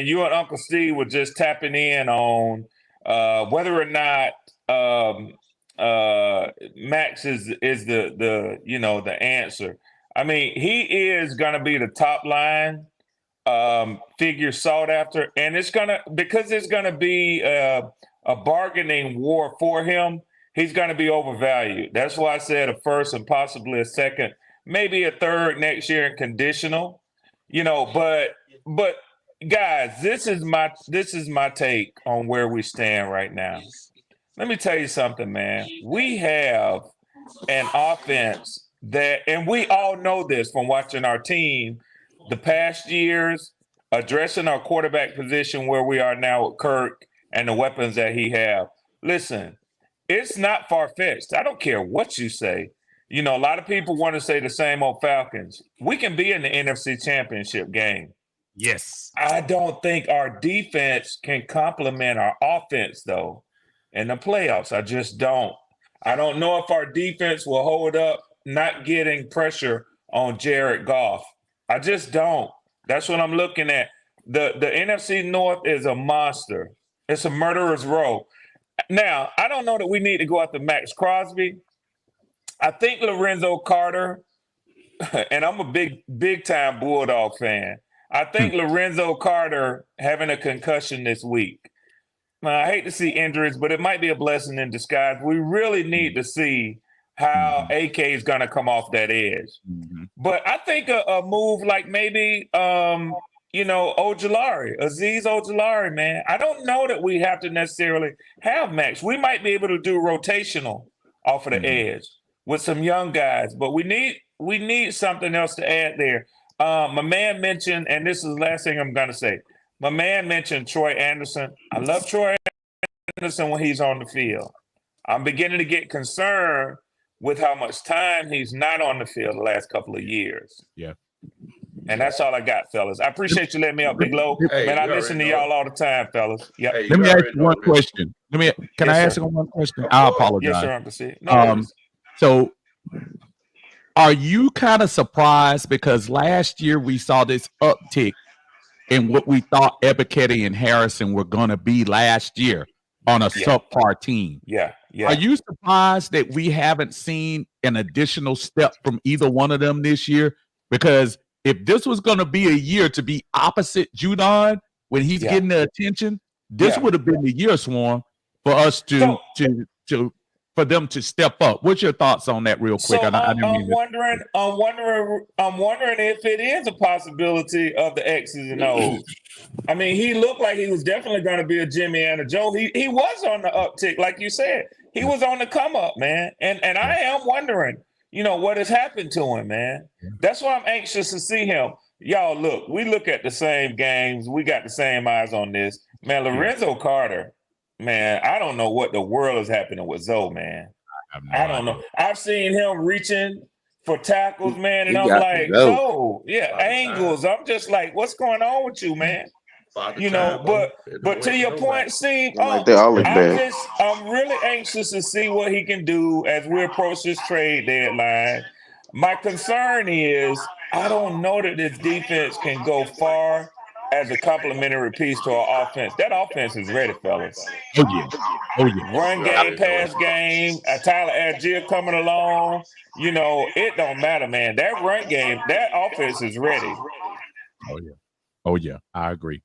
you and Uncle Steve were just tapping in on whether or not Max is the answer. I mean, he is going to be the top line figure sought after, and it's going to be a bargaining war for him. He's going to be overvalued. That's why I said a first and possibly a second, maybe a third next year in conditional. But guys, this is my take on where we stand right now. Let me tell you something, man. We have an offense and we all know this from watching our team the past years, addressing our quarterback position where we are now with Kirk and the weapons that he have. Listen, it's not far-fetched. I don't care what you say. A lot of people want to say the same old Falcons. We can be in the NFC Championship game. Yes. I don't think our defense can complement our offense, though, in the playoffs. I just don't. I don't know if our defense will hold up not getting pressure on Jared Goff. I just don't. That's what I'm looking at. The NFC North is a monster. It's a murderer's row. Now, I don't know that we need to go after Max Crosby. I think Lorenzo Carter, and I'm a big time Bulldog fan. I think Lorenzo Carter having a concussion this week. Now, I hate to see injuries, but it might be a blessing in disguise. We really need to see how AK is going to come off that edge. But I think a move like maybe Ojulari, Azeez Ojulari, man. I don't know that we have to necessarily have Max. We might be able to do rotational off of the edge with some young guys, but we need something else to add there. My man mentioned, and this is the last thing I'm gonna say. My man mentioned Troy Anderson. I love Troy Anderson when he's on the field. I'm beginning to get concerned with how much time he's not on the field the last couple of years. Yeah. And that's all I got, fellas. I appreciate you letting me up, Big Low. Hey, man, I listen to y'all all the time, fellas. Yep. Hey, Let me ask you one question. Can I Yes, ask you one question? I apologize. Yes, sir, Uncle C. No, So are you kind of surprised because last year we saw this uptick in what we thought Ebiketie and Harrison were going to be last year on a subpar team? Yeah. Are you surprised that we haven't seen an additional step from either one of them this year? Because if this was going to be a year to be opposite Judon when he's getting the attention, this would have been the year, Swarm, for us for them to step up. What's your thoughts on that, real quick? So I'm wondering if it is a possibility of the X's and O's. I mean, he looked like he was definitely going to be a Jimmy and a Joe. He was on the uptick, like you said. He was on the come up, man. And I am wondering, what has happened to him, man. That's why I'm anxious to see him. Y'all, look, we look at the same games. We got the same eyes on this. Man, Lorenzo Carter, man, I don't know what the world is happening with Zoe, man. I don't know. I've seen him reaching for tackles, man, and I'm like, angles. I'm just like, what's going on with you, man? But to your point, Steve, I'm really anxious to see what he can do as we approach this trade deadline. My concern is I don't know that this defense can go far as a complementary piece to our offense. That offense is ready, fellas. Oh yeah. Run game, pass game, Tyler Algier coming along. It don't matter, man. That run game, that offense is ready. Oh yeah. I agree.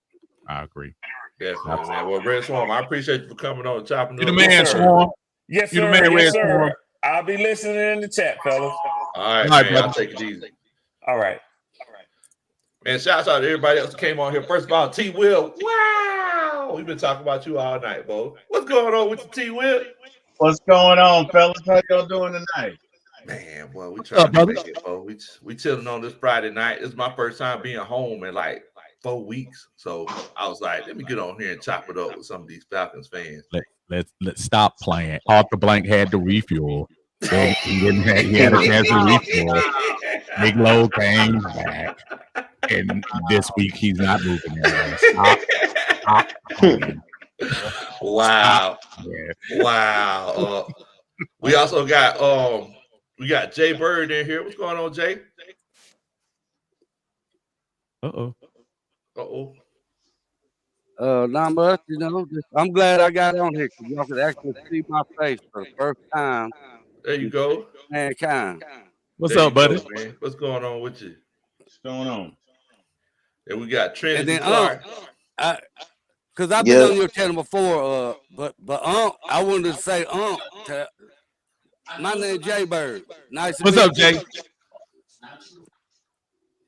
Definitely, man. Well, Red Swarm, I appreciate you for coming on and chopping. You the man, Swarm. Yes, sir. You the man, Red Swarm. I'll be listening in the chat, fellas. All right, man. I'll take it easy. All right. Man, shouts out to everybody else who came on here. First of all, T. Will. Wow. We've been talking about you all night, Bo. What's going on with you, T. Will? What's going on, fellas? How y'all doing tonight? Man, well, we trying to make it, Bo. We chilling on this Friday night. This is my first time being home in like 4 weeks. So I was like, let me get on here and chop it up with some of these Falcons fans. Let's stop playing. Arthur Blank had to refuel. He had a chance to refuel. Big Low came back. And this week he's not moving there. Stop. Wow. Wow. We also got Jay Bird in here. What's going on, Jay? Uh-oh. Not much, I'm glad I got on here because y'all could actually see my face for the first time. There you go. Mankind. What's up, buddy? Man. What's going on with you? What's going on? And we got Trent. And then because I've been on your channel before, but I wanted to say my name is Jay Bird. Nice. What's up, Jay?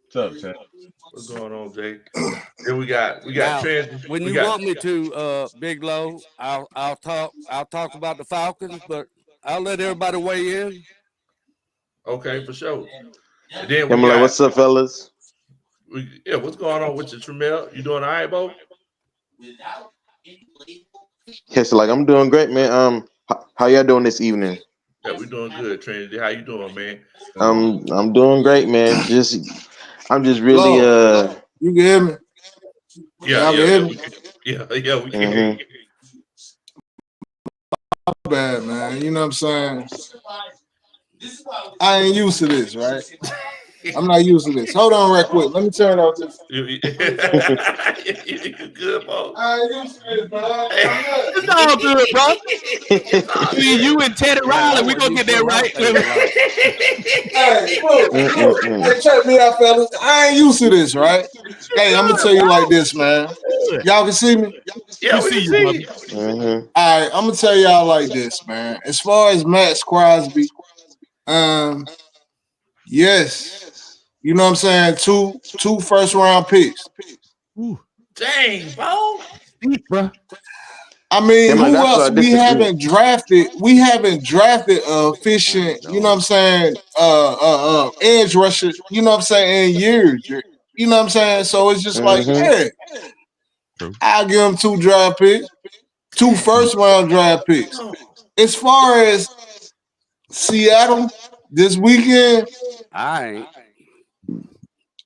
What's up, Jay? What's going on, Jay? Then we got Trent. When you want me to, Big Low, I'll talk about the Falcons, but I'll let everybody weigh in. Okay, for sure. And then I'm like, what's up, fellas? What's going on with you, Tremel? You doing all right, Bo? Yes, like I'm doing great, man. How y'all doing this evening? Yeah, we're doing good, Trinity. How you doing, man? I'm doing great, man. I'm just really You can hear me? Yeah, we can hear you. Bad, man. You know what I'm saying? I ain't used to this, right? I'm not used to this. Hold on right quick. Let me turn off this. You good, Bo? I ain't used to this, bro. It's all good, bro. You and Teddy Riley, we gonna get that right. Hey, look. Hey, check me out, fellas. I ain't used to this, right? Hey, I'm gonna tell you like this, man. Y'all can see me? Yeah, we see you. All right, I'm gonna tell y'all like this, man. As far as Max Crosby, yes, You know what I'm saying? Two first round picks. Ooh, Dang, bro. deep, bro. I mean, Yeah, man, who that's what else I we disagree. haven't drafted? We haven't drafted efficient, you know what I'm saying, edge rusher, you know what I'm saying, in years. You know what I'm saying? So it's just like, yeah, True. I'll give them 2 draft picks, 2 first round draft picks. Oh, As far as Seattle this weekend, I ain't.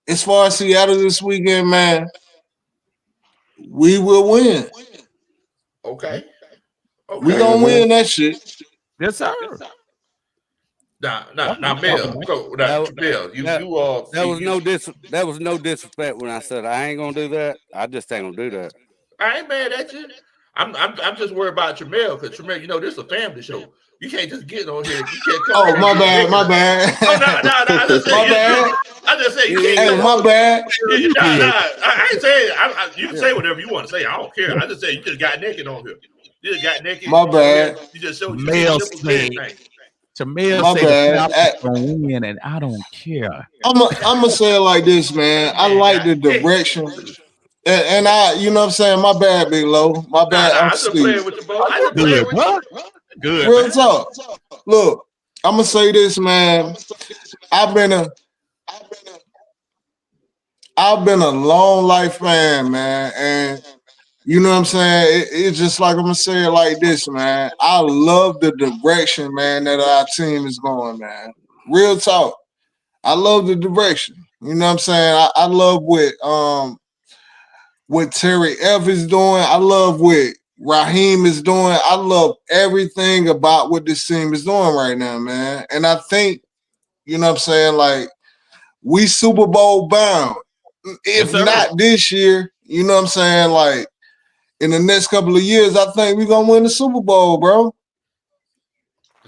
as far as Seattle this weekend, man, we will win. okay. We gonna win that shit. Yes, sir. Now, That's Mel, what I'm talking go, That- Mel, you that was see, no that was no disrespect when I said I ain't gonna do that. I just ain't gonna do that. I ain't mad at you. I'm just worried about Jamel because Jamel, you know, this is a family show. You can't just get on here. You can't come. Oh, my bad. Oh, no. I just say, My bad. I just say you can't. Hey, come my on. bad. I ain't saying. You can say whatever you want to say. I don't care. I just say you just got naked on here. You just got naked. My bad. You just showed you Mel nipples and said- everything. Tamil My say bad. the Falcons gonna win, and I don't care. I'm gonna say it like this, man. I like the direction. And I, you know what I'm saying? My bad, Big Low. My bad, I Uncle just playing Steve. with you, bro. I just playing Good, with bro. you. Good. Real Man. talk. Look, I'm gonna say this, man. I've been a long life fan, man, and you know what I'm saying? It's just like I'm gonna say it like this, man. I love the direction, man, that our team is going, man. Real talk. I love the direction. You know what I'm saying? I love what Terry F is doing. I love what Raheem is doing. I love everything about what this team is doing right now, man. And I think, you know what I'm saying, like, we Super Bowl bound. If sir. not this year, you know what I'm saying, like, in the next couple of years, I think we're gonna win the Super Bowl, bro.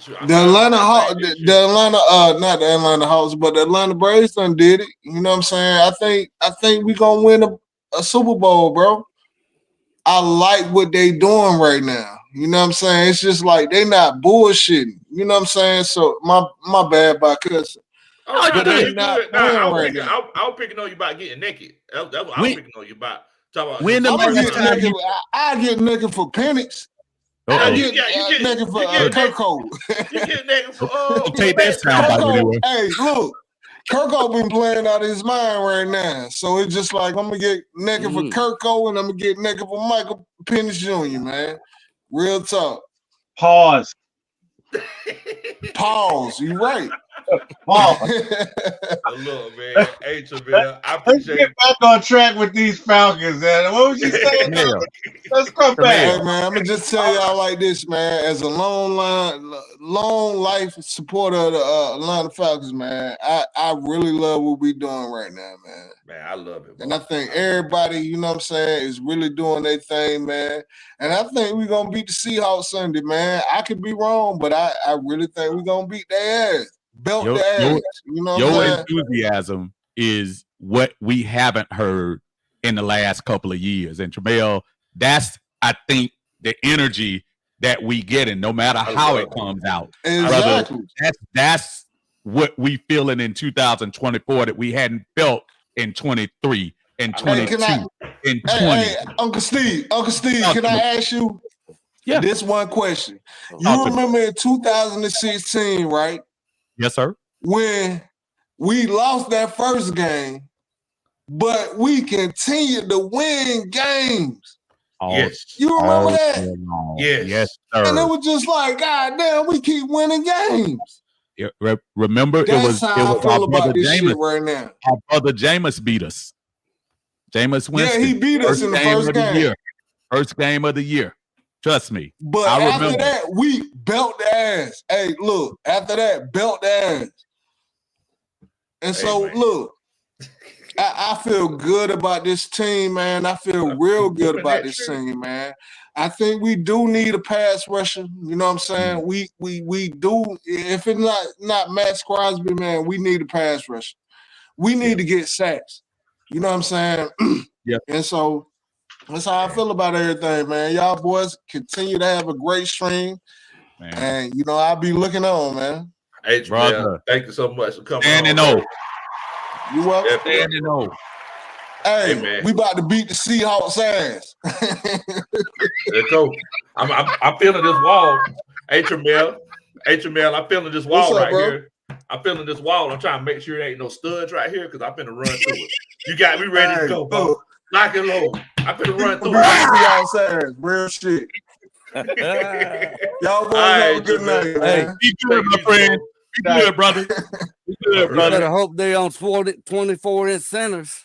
The Atlanta Hawks, not the Atlanta Hawks, but the Atlanta Braves done did it. You know what I'm saying? I think we're gonna win a Super Bowl, bro. I like what they doing right now. You know what I'm saying? It's just like they not bullshitting. You know what I'm saying? So my bad by cussing. Oh, But no, they you not good. playing I right now. was picking on you about getting naked. That's what I was When- picking on you about. Talking about when the I'm gonna last get time naked. I get naked for pennies. I Uh-oh. get you naked for get Kirko. You get naked for Take that sound bite Kirko, anyway. hey, look, Kirko been playing out of his mind right now. So it's just like I'm gonna get naked for Kirko and I'm gonna get naked for Michael Penix Jr., man. Real talk. Pause. Pause. You right. Pause. Look, man. Hey, Travell, I Let's appreciate get back on track with these Falcons, man. What was you saying? Mel. Let's come back. Hey man, I'm gonna just tell y'all like this, man. As a long life supporter of the Atlanta Falcons, man, I really love what we doing right now, man. Man, I love it. Bro. And I think everybody, you know what I'm saying, is really doing their thing, man. And I think we're gonna beat the Seahawks Sunday, man. I could be wrong, but I really think we're gonna beat their ass. Belt their ass. You know what I'm Your saying? enthusiasm is what we haven't heard in the last couple of years. And Jamel, that's, I think, the energy that we get, and no matter how it comes out. Exactly. Brother, that's what we feeling in 2024 that we hadn't felt in 23 and 22 and 20. Hey, Uncle Steve, can I ask you this one question? You remember in 2016, right? Yes, sir. When we lost that first game, but we continued to win games. Yes. You remember that? Yes. Yes, sir. And it was just like, God damn, we keep winning games. Remember, That's how I feel our about brother this shit Jameis. right now. Our brother Jameis beat us. Jameis Winston. Yeah, he beat us in the first of the game. year. First game of the year. Trust me. But I after remember. that, we belt the ass. Hey, look, after that, belt the ass. And so, look, I feel good about this team, man. I feel real good about this team, man. I think we do need a pass rusher. You know what I'm saying? We do. If it's not Max Crosby, man, we need a pass rusher. We need to get sacks. You know what I'm saying? Yeah. And so that's how I feel about everything, man. Y'all boys continue to have a great stream. Man. And, you know, I'll be looking on, man. Hey, brother, thank you so much for coming on. You welcome. Yeah, hey, man. We about to beat the Seahawks ass. Let's go. I'm feeling this wall. H-M-L, I'm feeling this wall What's up, right bro? here. I'm feeling this wall. I'm trying to make sure there ain't no studs right here because I'm finna run through it. You got me ready to go, bro. Lock and load. I'm finna run through it. Ass, real shit. Y'all boys have a good night, man. Hey, be good, my friend. Be good, brother. Be good, You brother. better hope they on 24-inch centers.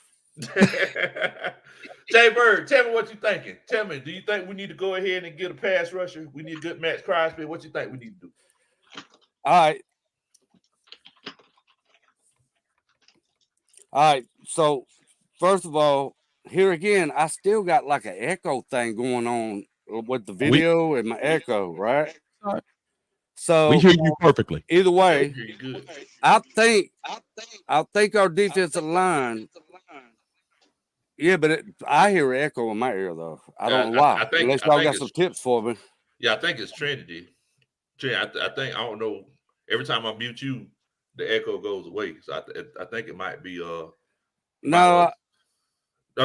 Jay Bird, tell me what you thinking. Tell me, do you think we need to go ahead and get a pass rusher? We need a good Max Crosby. What you think we need to do? All right. So, first of all, here again, I still got like an echo thing going on with the video and my echo, right? So we hear you perfectly. Either way, good. I think our defensive line. Yeah, but I hear an echo in my ear though. I don't know why. Unless y'all got some tips for me. Yeah, I think it's Trinity. I think I don't know. Every time I mute you, the echo goes away. So I think it might be No. Do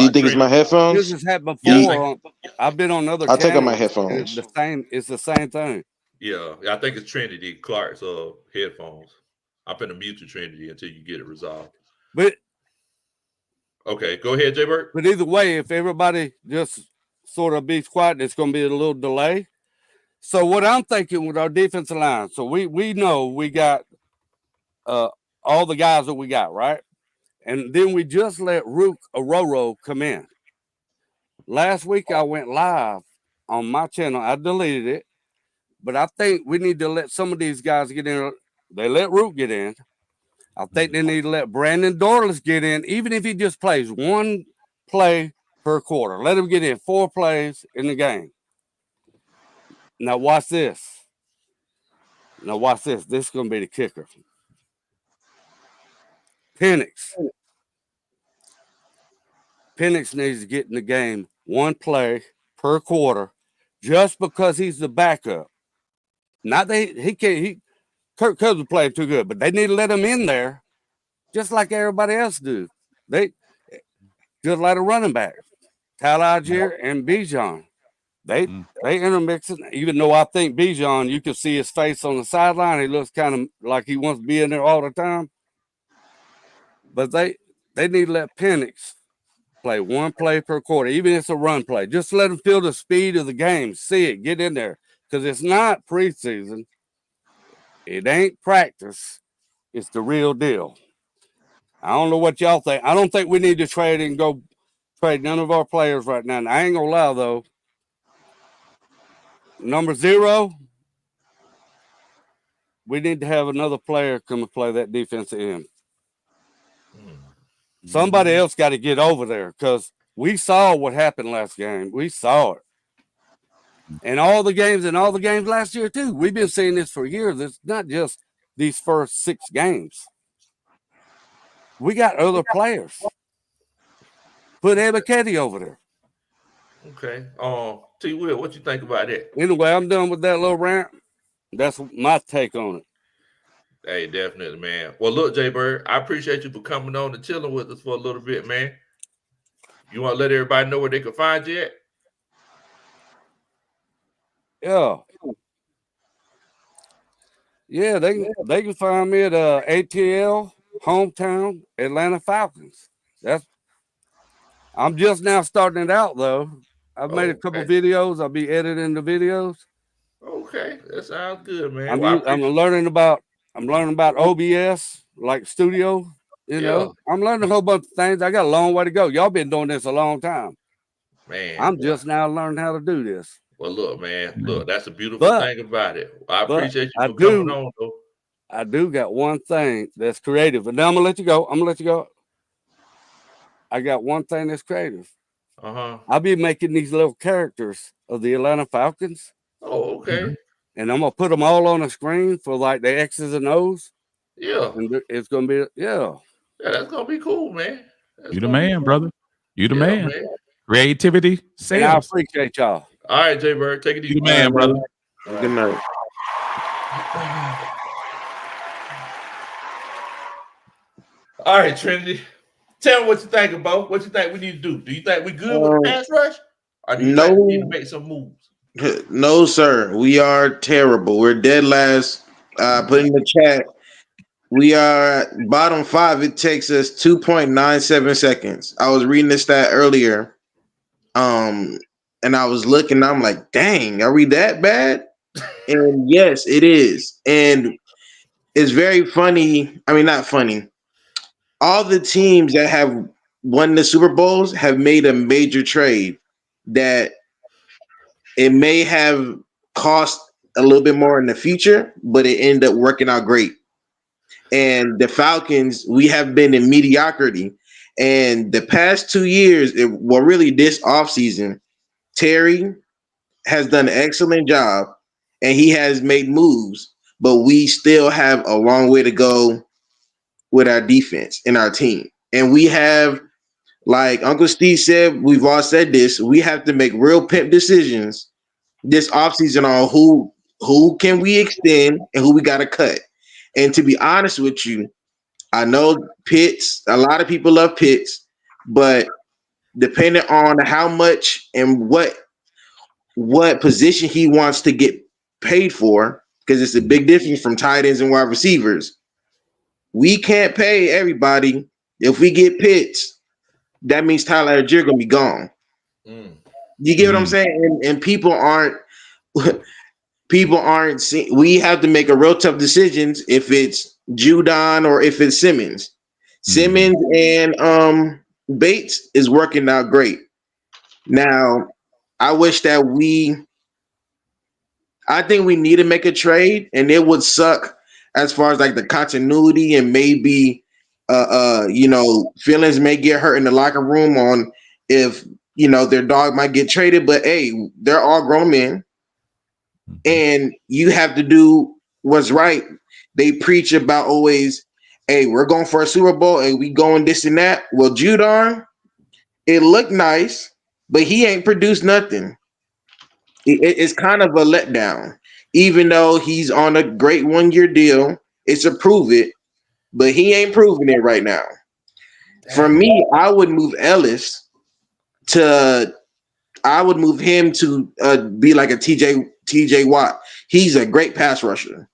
you think it's my headphones? This has happened before. I've been on other. I'll take out my headphones. It's the same thing. Yeah, I think it's Trinity Clark's headphones. I'm gonna mute you, Trinity, until you get it resolved. But okay, go ahead, Jay Burt. But either way, if everybody just sort of be quiet, it's going to be a little delay. So what I'm thinking with our defensive line, so we know we got all the guys that we got, right? And then we just let Rook Ororo come in. Last week I went live on my channel. I deleted it, but I think we need to let some of these guys get in. They let Rook get in. I think they need to let Brandon Dorless get in, even if he just plays one play per quarter. Let him get in 4 plays in the game. Now watch this. This is going to be the kicker. Penix needs to get in the game 1 play per quarter just because he's the backup. Not that he can't. Kirk Cousins playing too good, but they need to let him in there just like everybody else do. They just like a running back. Tyler Algier and Bijan. They intermix it. Even though I think Bijan, you can see his face on the sideline. He looks kind of like he wants to be in there all the time. But they need to let Penix play 1 play per quarter, even if it's a run play. Just let him feel the speed of the game. See it. Get in there. Because it's not preseason. It ain't practice. It's the real deal. I don't know what y'all think. I don't think we need to trade none of our players right now. And I ain't going to lie, though. Number 0, we need to have another player come and play that defensive end. Somebody else got to get over there because we saw what happened last game. We saw it. And all the games last year, too. We've been seeing this for years. It's not just these first 6 games. We got other players. Put Ebiketie over there. Okay. T. Will, what you think about that? Anyway, I'm done with that little rant. That's my take on it. Hey, definitely, man. Well, look, Jay Bird, I appreciate you for coming on and chilling with us for a little bit, man. You want to let everybody know where they can find you at? Yeah, they can find me at ATL Hometown Atlanta Falcons. I'm just now starting it out though. I've made a couple videos. I'll be editing the videos. Okay, that sounds good, man. I'm learning about OBS, like studio. You know, I'm learning a whole bunch of things. I got a long way to go. Y'all been doing this a long time. Man, I'm just now learning how to do this. Well, look, man. Look, that's a beautiful thing about it. I appreciate you for coming on, though. I do got one thing that's creative, and now I'm gonna let you go. I got one thing that's creative. I'll be making these little characters of the Atlanta Falcons. Oh, okay. And I'm gonna put them all on the screen for like the X's and O's. Yeah. And it's gonna be Yeah, that's gonna be cool, man. You the man, brother. You the man. Creativity, sales. And I appreciate y'all. All right, Jay Bird, take it easy. You the man, brother. Good night. All right, Trinity. Tell me what you think about. What you think we need to do? Do you think we good with the pass rush, or do you think we need to No, make some moves? no, sir. We are terrible. We're dead last. Put in the chat. We are bottom 5. It takes us 2.97 seconds. I was reading this stat earlier. And I was looking, I'm like, dang, are we that bad? And yes, it is. And it's very funny. I mean, not funny. All the teams that have won the Super Bowls have made a major trade that it may have cost a little bit more in the future, but it ended up working out great. And the Falcons, we have been in mediocrity. And the past 2 years, really this offseason, Terry has done an excellent job and he has made moves, but we still have a long way to go with our defense and our team. And we have, like Uncle Steve said, we've all said this, we have to make real pimp decisions this offseason on who can we extend and who we got to cut. And to be honest with you, I know Pitts, a lot of people love Pitts, but depending on how much and what position he wants to get paid for, because it's a big difference from tight ends and wide receivers. We can't pay everybody. If we get Pitts, that means Tyler Algier gonna be gone. You get what I'm saying? And people aren't seeing. We have to make a real tough decisions if it's Judon or if it's Simmons. Simmons and Bates is working out great. Now, I wish that I think we need to make a trade, and it would suck as far as like the continuity and maybe feelings may get hurt in the locker room on if their dog might get traded. But hey, they're all grown men, and you have to do what's right. They preach about always, hey, we're going for a Super Bowl and we going this and that. Well, Judon, it looked nice, but he ain't produced nothing. It's kind of a letdown, even though he's on a great 1-year deal. It's a prove it, but he ain't proving it right now. For me, I would move Ellis I would move him to be like a TJ Watt. He's a great pass rusher.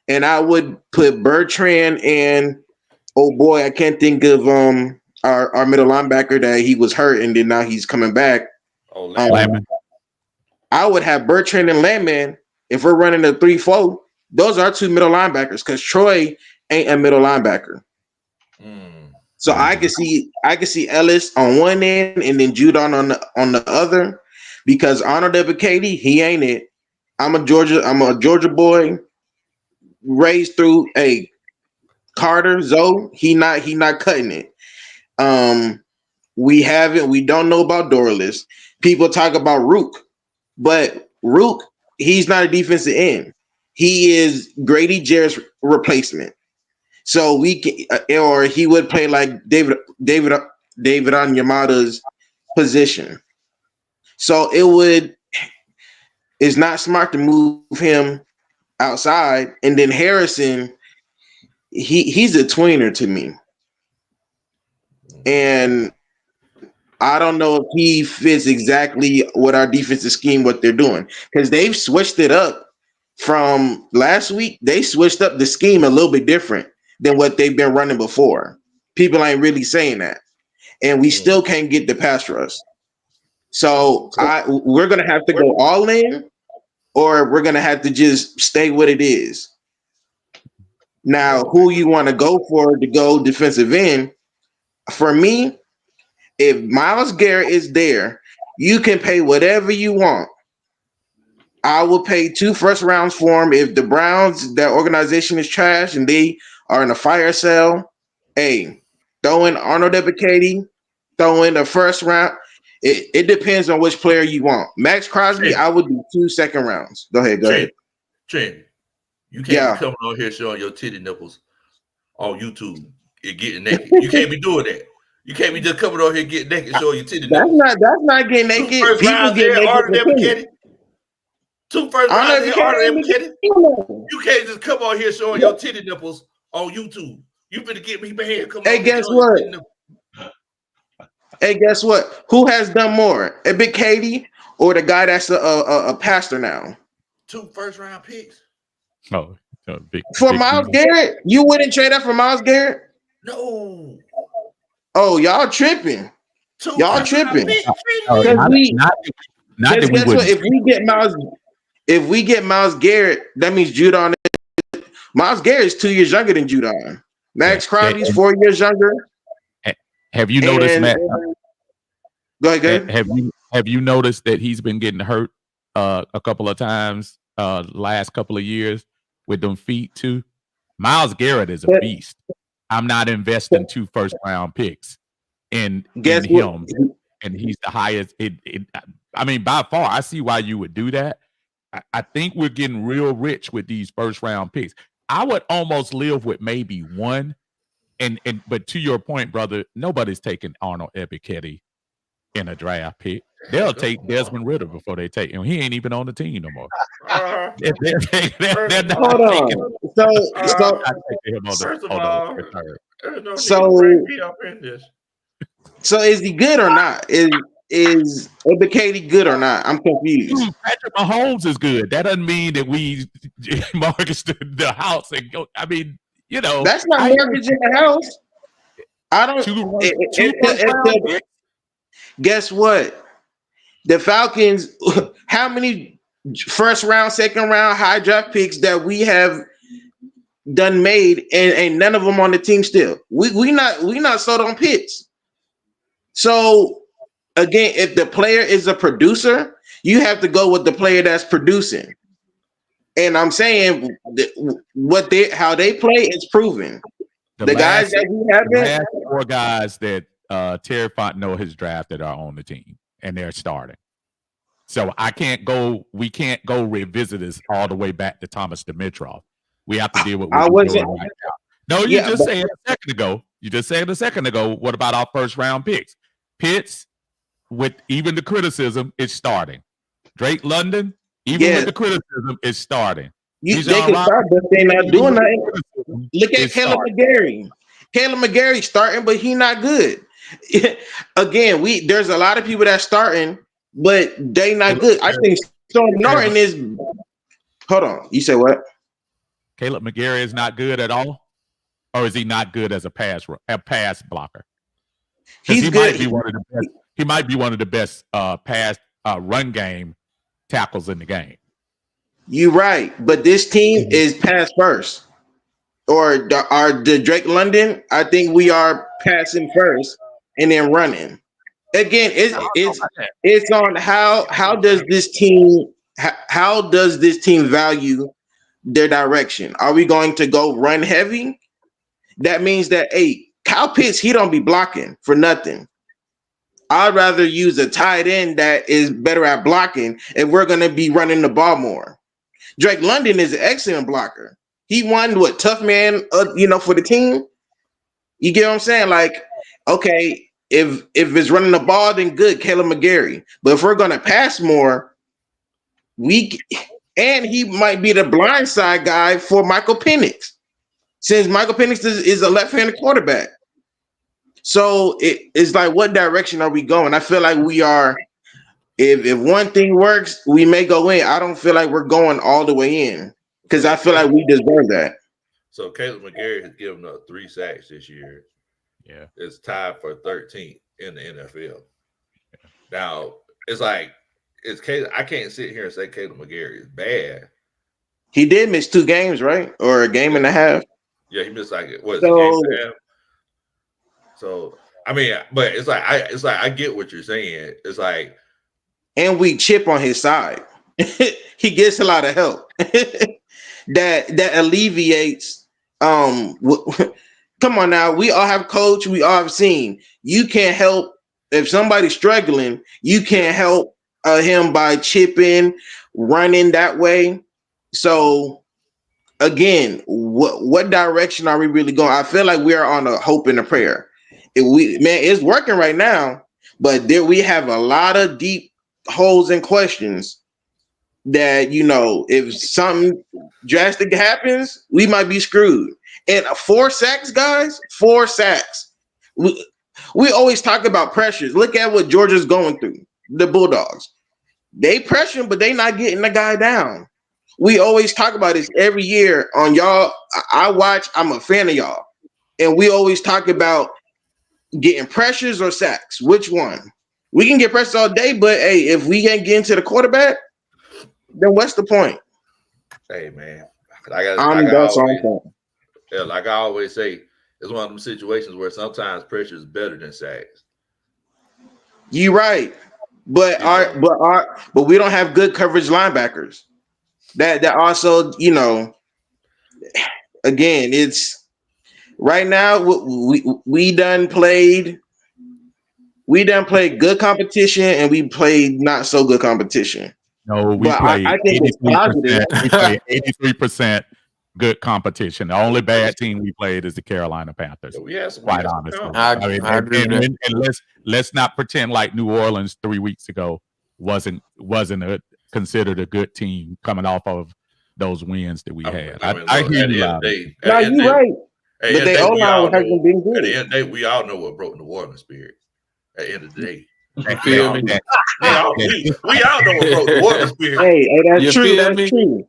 And I would put Bertrand and, oh boy, I can't think of our middle linebacker that he was hurt and then now he's coming back. Oh, Landman. I would have Bertrand and Landman. If we're running a 3-4, those are 2 middle linebackers because Troy ain't a middle linebacker. So I could see Ellis on one end and then Judon on the other, because Arnold Ebiketie, he ain't it. I'm a Georgia boy, raised through Carter, Zoe. He not cutting it. We don't know about Dorless. People talk about Rook. But Rook, he's not a defensive end. He is Grady Jarrett's replacement. So we can, or he would play like David Onyemata's position. So it's not smart to move him outside. And then Harrison, he's a tweener to me. And I don't know if he fits exactly what our defensive scheme, what they're doing, because they've switched it up from last week. They switched up the scheme a little bit different than what they've been running before. People ain't really saying that, and we still can't get the pass rush. So we're gonna have to go all in, or we're gonna have to just stay what it is. Now, who you want to go for to go defensive end? For me, if Miles Garrett is there, you can pay whatever you want. I will pay 2 first rounds for him. If the Browns, that organization is trash and they are in a fire sale, hey, throw in Arnold Ebiketie, throw in the first round. It depends on which player you want. Max Crosby, I would do 2 second rounds. Go ahead. Trent, you can't be coming on here showing your titty nipples on YouTube and getting naked. You can't be doing that. You can't be just coming on here getting naked and showing your titty nipples. That's not getting naked. 2 first People rounds get there, naked. Arnold Ebiketie. 2 first rounds there, Arnold Ebiketie. You can't just come on here showing your titty nipples on YouTube You better get me banned. Come Hey, on, guess what? Hey, guess what? Who has done more, a Big Katie or the guy that's a pastor now? 2 first-round picks. Oh, For Miles Garrett, you wouldn't trade that for Miles Garrett? No. Oh, y'all tripping. Y'all tripping. Not that we guess would. What? If we get Miles Garrett, that means Judon. Miles Garrett is 2 years younger than Judon. Max Crosby's 4 years younger. Have you noticed, Matt? Go ahead. Have you noticed that he's been getting hurt a couple of times last couple of years with them feet too? Miles Garrett is a beast. I'm not investing 2 first-round picks in him, and he's the highest. I mean, by far, I see why you would do that. I think we're getting real rich with these first-round picks. I would almost live with maybe one. But to your point, brother, nobody's taking Arnold Ebiketie in a draft pick. They'll take Desmond Ridder before they take him. He ain't even on the team no more. They're not Hold on. So is he good or not? Is Ebiketie good or not? I'm confused. Patrick Mahomes is good. That doesn't mean that we mortgage the house and go. I mean, you know, that's not mortgaging the house. I don't. Guess what? The Falcons. How many first round, second round, high draft picks that we have done made, and none of them on the team still. We not sold on Pitts. So again, if the player is a producer, you have to go with the player that's producing. And I'm saying how they play is proven. The guys that we have been 4 guys that Terry Fontenot has drafted are on the team and they're starting. So we can't go revisit this all the way back to Thomas Dimitroff. We have to deal with what we're doing right now. No, you just said a second ago. You just said a second ago, what about our first round picks? Pitts, with even the criticism, is starting. Drake London, even with the criticism, is starting. They can start, but they're not doing nothing. Look at Caleb McGarry. Caleb McGarry starting, but he not good. Again, there's a lot of people that starting, but they not good. I think Storm Norton is. Hold on, you say what? Caleb McGarry is not good at all, or is he not good as a pass blocker? He's good. He might be one of the best pass run game tackles in the game. You're right, but this team is pass first. Or the Drake London, I think we are passing first and then running. Again, it's on how does this team value their direction? Are we going to go run heavy? That means that Kyle Pitts, he don't be blocking for nothing. I'd rather use a tight end that is better at blocking if we're going to be running the ball more. Drake London is an excellent blocker. He won tough man, for the team. You get what I'm saying? Like, okay, if it's running the ball, then good, Caleb McGarry. But if we're gonna pass more, and he might be the blind side guy for Michael Penix, since Michael Penix is a left-handed quarterback. So it's like, what direction are we going? I feel like we are. If one thing works, we may go in. I don't feel like we're going all the way in. Because I feel like we deserve that. So Caleb McGarry has given up 3 sacks this year. Yeah. It's tied for 13th in the NFL. Now, it's like, Caleb, I can't sit here and say Caleb McGarry is bad. He did miss 2 games, right? Or a game and a half. Yeah, he missed a game and a half. So, I mean, but it's like I get what you're saying. It's like, and we chip on his side. He gets a lot of help. that alleviates come on now, we all have coach, we all have seen, you can't help if somebody's struggling, you can't help him by chipping, running that way. So again, what direction are we really going? I feel like we are on a hope and a prayer. It's working right now, but we have a lot of deep holes and questions that, if something drastic happens, we might be screwed. And 4 sacks, guys, 4 sacks. We always talk about pressures. Look at what Georgia's going through. The Bulldogs. They pressure, but they not getting the guy down. We always talk about this every year on y'all. I watch. I'm a fan of y'all. And we always talk about getting pressures or sacks. Which one? We can get pressures all day, but hey, if we can't get into the quarterback, then what's the point? Hey, man. Like I always say, it's one of them situations where sometimes pressure is better than sacks. You're right. But we don't have good coverage linebackers. That also, you know, again, it's right now we done played good competition and we played not so good competition. No, we played 83% good competition. The only bad team we played is the Carolina Panthers. Quite honestly. I agree. And let's not pretend like New Orleans 3 weeks ago wasn't considered a good team coming off of those wins that we had. I hear you. No, you're right. But they all hasn't been good. At the end of the day, we all know what broke New Orleans' spirit. At the end of the day. You feel me? We all know what broke New Orleans' spirit. Hey, that's true. That's true.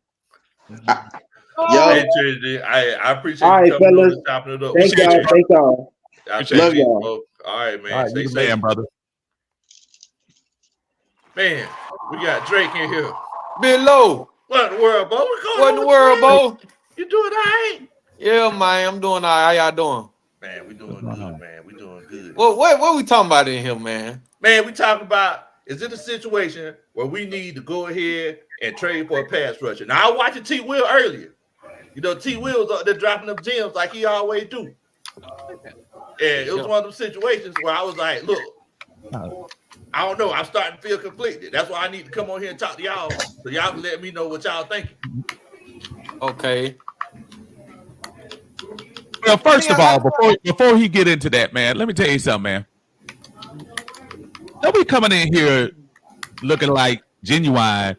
I appreciate you coming on and chopping it up. Thank y'all. I love y'all. All right, man. Stay safe, man, brother. Man, we got Drake in here. Below. What in the world, Bo? What in the world, Bo? You doing all right? Yeah, man. I'm doing all right. How y'all doing? Man, we doing good, man. We doing good. Well, what we talking about in here, man? Man, we talking about, is it a situation where we need to go ahead and trade for a pass rusher? Now, I was watching T. Will earlier. You know, T. Will's up there dropping them gems like he always do. And it was one of those situations where I was like, look, I don't know. I'm starting to feel conflicted. That's why I need to come on here and talk to y'all so y'all can let me know what y'all thinking. Okay. Well, first of all, before he get into that, man, let me tell you something, man. Don't be coming in here looking like Genuine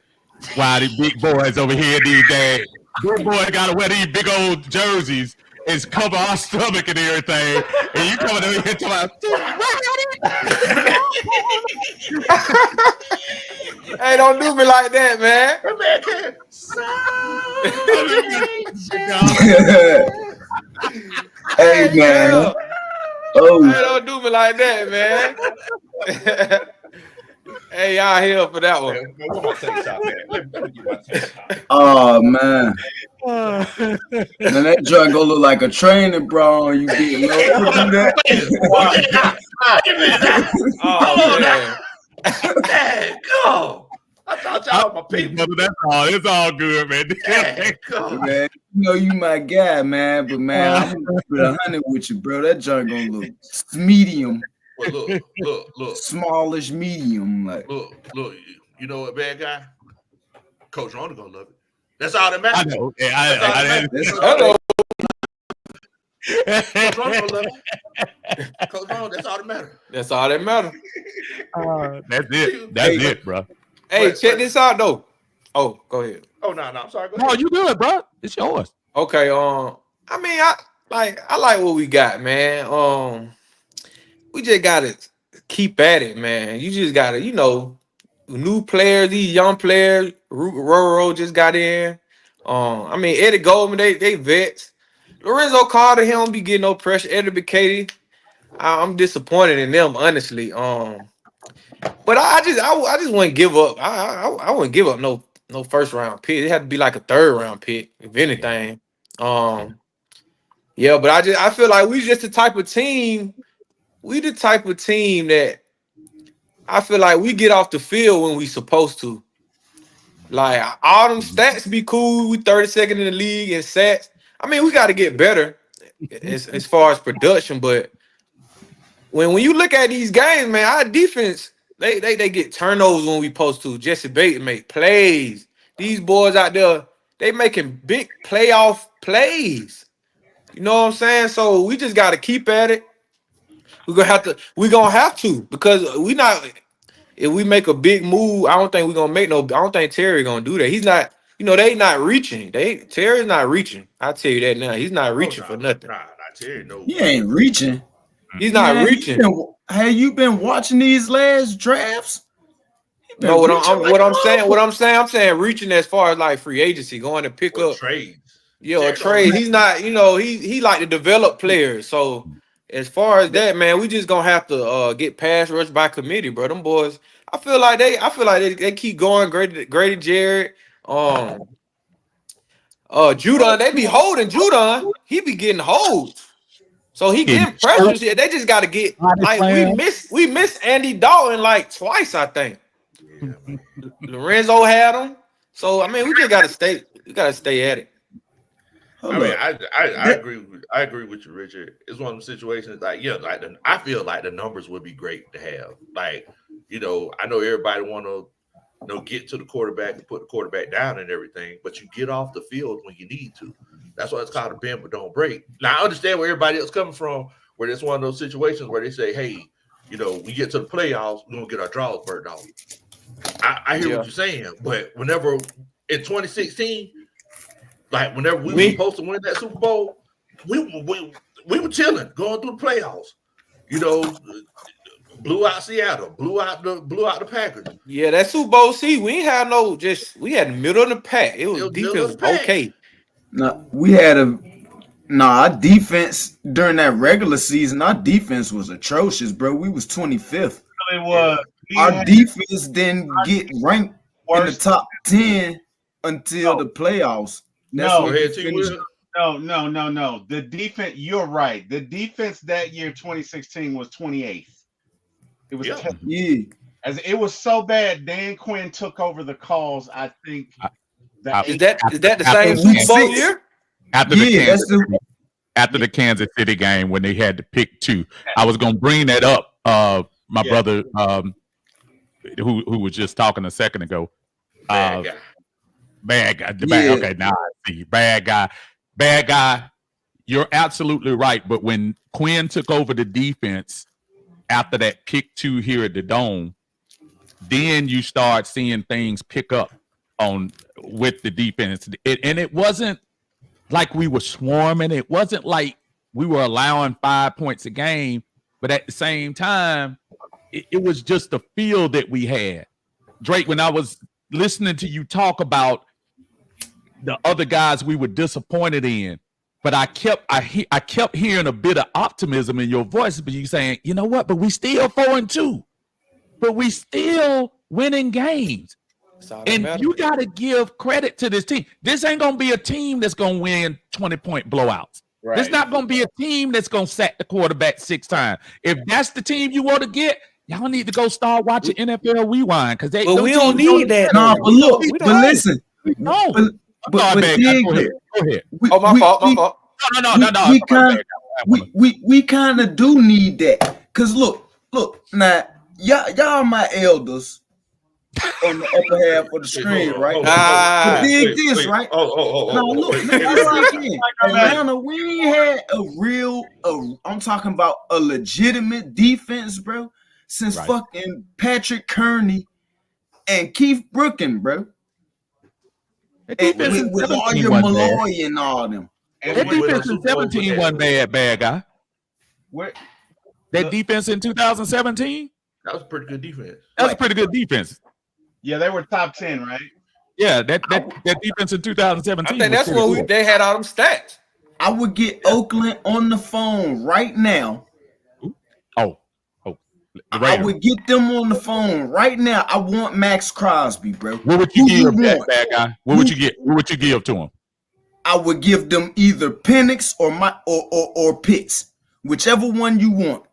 while the big boys over here, these days. Big boy got to wear these big old jerseys and cover our stomach and everything. And you coming over here talking about, hey, don't do me like that, man. Hey, man. Oh, hey, don't do me like that, man. Hey, y'all here for that one. Oh, man. Man, that joint gonna look like a training bra. You get low to do that. Oh, man. Dang, go. I thought y'all were my people. That's all. It's all good, man. Dang, go. Man, you know you my guy, man. But man, I'm gonna put 100 with you, bro. That joint gonna look medium. Well, look. Smallish medium, like. Look. You know what, bad guy? Coach Ronda gonna love it. That's all that matters. I know. Coach Ronda gonna love it. Coach Ronda, that's all that matters. That's all that matters. That's it. That's it, bro. Hey, check this out though. Oh, go ahead. Oh no, I'm sorry. Go ahead. No, you good, bro. It's yours. Okay. I mean, I like what we got, man. We just gotta keep at it, man. You just gotta, you know, new players, these young players. Roro just got in. I mean, Eddie Goldman, they vets. Lorenzo Carter, he don't be getting no pressure. Eddie McCady, I'm disappointed in them, honestly. But I just wouldn't give up. I wouldn't give up no first round pick. It had to be like a third round pick, if anything. Yeah, but I feel like we just the type of team. We the type of team that I feel like we get off the field when we supposed to. Like all them stats be cool. We 32nd in the league in stats. I mean, we got to get better as far as production. But when you look at these games, man, our defense they get turnovers when we supposed to. Jesse Bates make plays. These boys out there, they making big playoff plays. You know what I'm saying? So we just got to keep at it. We're gonna have to because if we make a big move, I don't think Terry gonna do that. they not reaching. Terry's not reaching. I tell you that now. He's not reaching for nothing. Nah, Terry, no. He ain't reaching. He's not reaching. Have you been watching these last drafts? No, what I'm saying reaching as far as like free agency, going to pick up trades. Yeah, a trade. He's not, he like to develop players. So as far as that, man, we just gonna have to get pass rush by committee, bro. Them boys, I feel like they keep going. Grady Jarrett, Judon, they be holding Judon. He be getting holds. So he getting pressures here. They just gotta get like we missed Andy Dalton like twice, I think. Lorenzo had him. So I mean we just gotta stay at it. I agree with you, Richard. It's one of them situations like I feel like the numbers would be great to have. Like, I know everybody want to get to the quarterback and put the quarterback down and everything, but you get off the field when you need to. That's why it's called a bend but don't break. Now I understand where everybody else coming from, where it's one of those situations where they say, hey, we get to the playoffs, we're gonna get our draws burnt off. I hear what you're saying, but whenever in 2016. Like whenever we were supposed to win that Super Bowl, we were chilling, going through the playoffs. Blew out Seattle, blew out the Packers. Yeah, that Super Bowl we ain't had we had the middle of the pack. It was defense okay. No, we had our defense during that regular season. Our defense was atrocious, bro. We was 25th. It was. Our defense didn't get ranked in the top 10 until the playoffs. No. The defense, you're right. The defense that year, 2016, was 28th. It was as it was so bad. Dan Quinn took over the calls. I think is that the same Super Bowl year? After the Kansas City game when they had to pick two. I was gonna bring that up. My brother, who was just talking a second ago. Bad guy. Okay, now I see. Bad guy. You're absolutely right. But when Quinn took over the defense after that pick 2 here at the Dome, then you start seeing things pick up with the defense. And it wasn't like we were swarming. It wasn't like we were allowing 5 points a game. But at the same time, it was just the feel that we had. Drake, when I was listening to you talk about the other guys we were disappointed in, but I kept hearing a bit of optimism in your voice, but you saying, you know what, but we still 4-2, but we still winning games. And you got to give credit to this team. This ain't going to be a team that's going to win 20-point blowouts. Right. It's not going to be a team that's going to sack the quarterback 6 times. If that's the team you want to get, y'all need to go start watching NFL Rewind because we don't need that. No, but look, but listen. No. Go ahead. My fault. No. We kind of do need that. Cause look, now y'all my elders on the upper half of the screen, right? Dig this, right? Now look, Atlanta, we ain't had a real I'm talking about a legitimate defense, bro, since fucking Patrick Kearney and Keith Brooken, bro. And with all your Malloy and all them. That defense in 17 wasn't bad guy. That defense in 2017? That was a pretty good defense. That was a pretty good defense. Yeah, they were top 10, right? Yeah, that defense in 2017. I think that's when they had all them stats. I would get Oakland on the phone right now. I would get them on the phone right now. I want Max Crosby, bro. What would you give that bad guy? What would you get? What would you give to him? I would give them either Penix or Pitts, whichever one you want.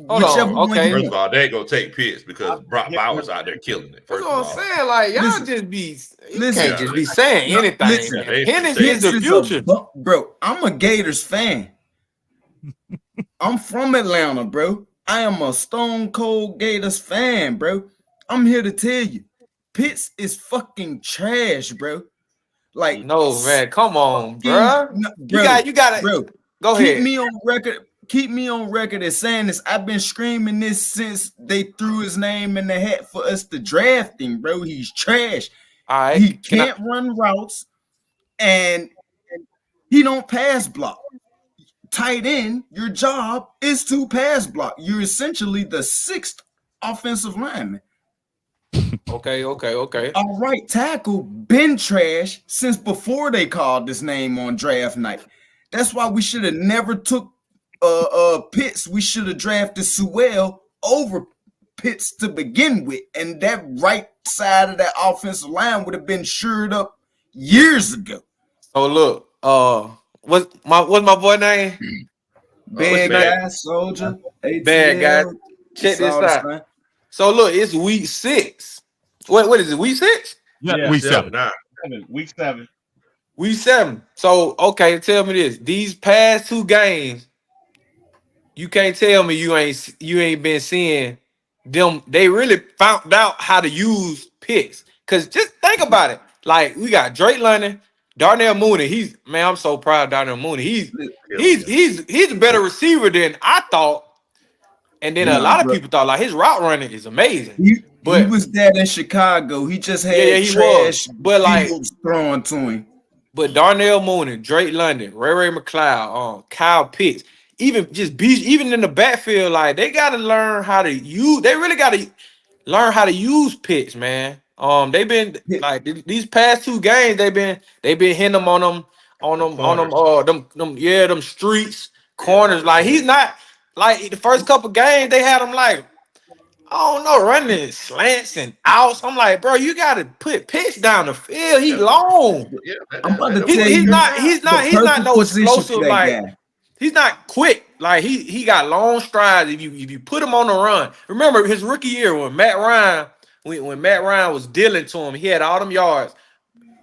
First of all, they ain't gonna take Pitts because Brock Bowers out there killing it. That's what I'm saying. Like y'all can't just be saying anything. Penix is the future, bro. I'm a Gators fan. I'm from Atlanta, bro. I am a Stone Cold Gators fan, bro. I'm here to tell you, Pitts is fucking trash, bro. Like, no, man, come on, bro. You got bro. Go ahead. Keep me on record as saying this. I've been screaming this since they threw his name in the hat for us to draft him, bro. He's trash. All right. He can't run routes, and he don't pass block. Tight end, your job is to pass block. You're essentially the 6th offensive lineman. Okay. All right, tackle been trash since before they called this name on draft night. That's why we should have never took Pitts. We should have drafted Sewell over Pitts to begin with, and that right side of that offensive line would have been shored up years ago. So look, what's my boy name? Bad guy, soldier. Bad guy. Check this out. So look, it's week 6. What is it? Week 6? Yeah, week 7. Week 7. Week 7. So okay, tell me this: these past 2 games, you can't tell me you ain't been seeing them. They really found out how to use picks. Cause just think about it. Like we got Drake London, Darnell Mooney. I'm so proud of Darnell Mooney. He's a better receiver than I thought. And then a lot of people thought like his route running is amazing. He was that in Chicago. He just had trash but like thrown to him. But Darnell Mooney, Drake London, Ray McLeod, Kyle Pitts, even in the backfield, like they gotta learn how to use. They really gotta learn how to use picks, man. They've been like these past 2 games. They've been hitting them on them streets corners. Like he's not like the first couple games they had him like I don't know running slants and outs. I'm like, bro, you got to put pitch down the field. He's long. I'm about to tell you, he's not no explosive like. Guy. He's not quick. Like he got long strides. If you put him on the run, remember his rookie year when Matt Ryan was dealing to him, he had all them yards.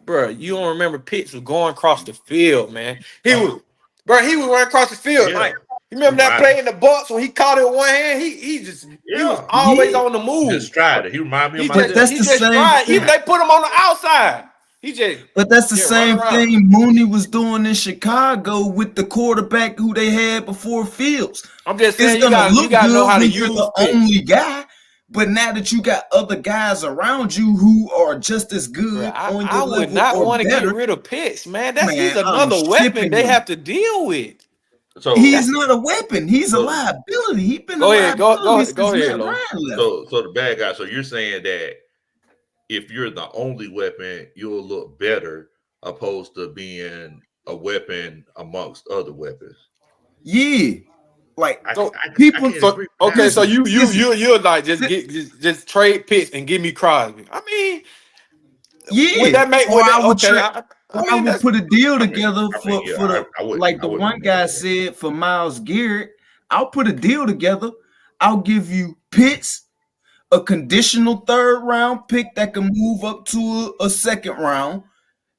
Bro, you don't remember Pitts was going across the field, man. He was running across the field. Yeah. Like you remember that play in the Bucks when he caught it with one hand? He was always on the move. Just tried it. He reminded me of my that's the same thing. Even they put him on the outside. But that's the same thing Mooney was doing in Chicago with the quarterback who they had before Fields. I'm just saying you gotta know how to use the only guy. But now that you got other guys around you who are just as good, I would not want to get rid of Pitts, man. He's another weapon they have to deal with. So he's not a weapon. He's a liability. He's been go ahead. Go ahead. So the bad guy. So you're saying that if you're the only weapon, you'll look better opposed to being a weapon amongst other weapons. Yeah. Like so you're like just trade Pitts and give me Crosby. I mean, would that make I would put a deal together for the one guy said for Miles Garrett. I'll put a deal together. I'll give you Pitts, a conditional 3rd round pick that can move up to a 2nd round,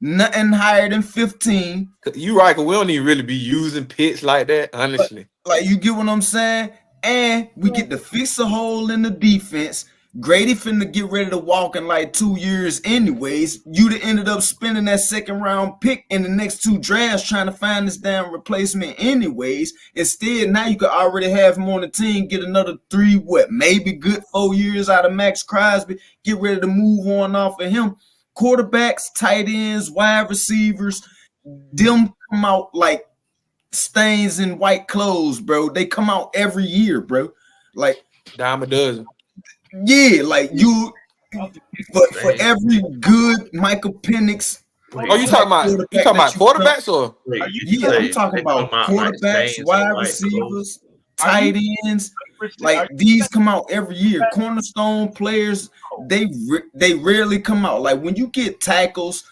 nothing higher than 15. You right, because we don't even really be using Pitts like that, honestly. Like you get what I'm saying? And we get to fix a hole in the defense. Grady finna get ready to walk in like 2 years anyways. You'd have ended up spending that 2nd round pick in the next 2 drafts trying to find this damn replacement anyways. Instead, now you could already have him on the team, get another 3, maybe good 4 years out of Max Crosby, get ready to move on off of him. Quarterbacks, tight ends, wide receivers, them come out like stains in white clothes, bro. They come out every year, bro. Like dime a dozen. Yeah, like you, but for every good Michael Penix. You talking about quarterbacks or? I'm talking about quarterbacks, wide receivers, tight ends. Like these come out every year. Cornerstone players, they rarely come out. Like when you get tackles,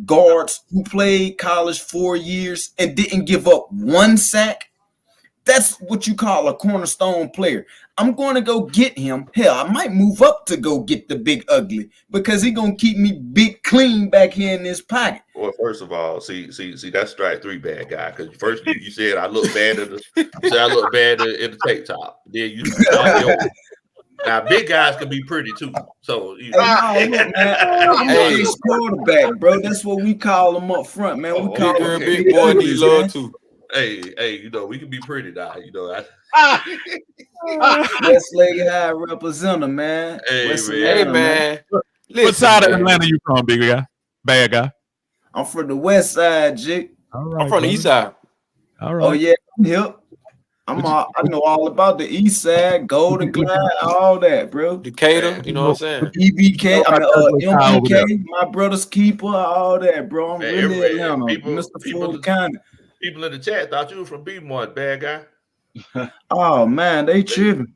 guards who played college 4 years and didn't give up 1 sack. That's what you call a cornerstone player. I'm going to go get him. Hell, I might move up to go get the big ugly because he's going to keep me big clean back here in this pocket. Well, first of all, see, that's strike 3, bad guy. Because first you said I look bad in the tape top. Then you now big guys can be pretty too. So I'm a quarterback, bro. That's what we call them up front, man. We call them big boy need love too. Hey, we can be pretty now. Westlake High representative, man. Hey, man. What side of Atlanta you from, big guy? Bad guy. I'm from the west side, Jake. I'm from the east side. All right. Oh yeah, I'm hip. I know all about the east side, Golden Glide, all that, bro. Decatur, you know what I'm saying? EBK, MBK, my brother's keeper, all that, bro. I'm really Atlanta, Mr. Full kind. People in the chat thought you were from Beemont, bad guy. Oh man, they tripping.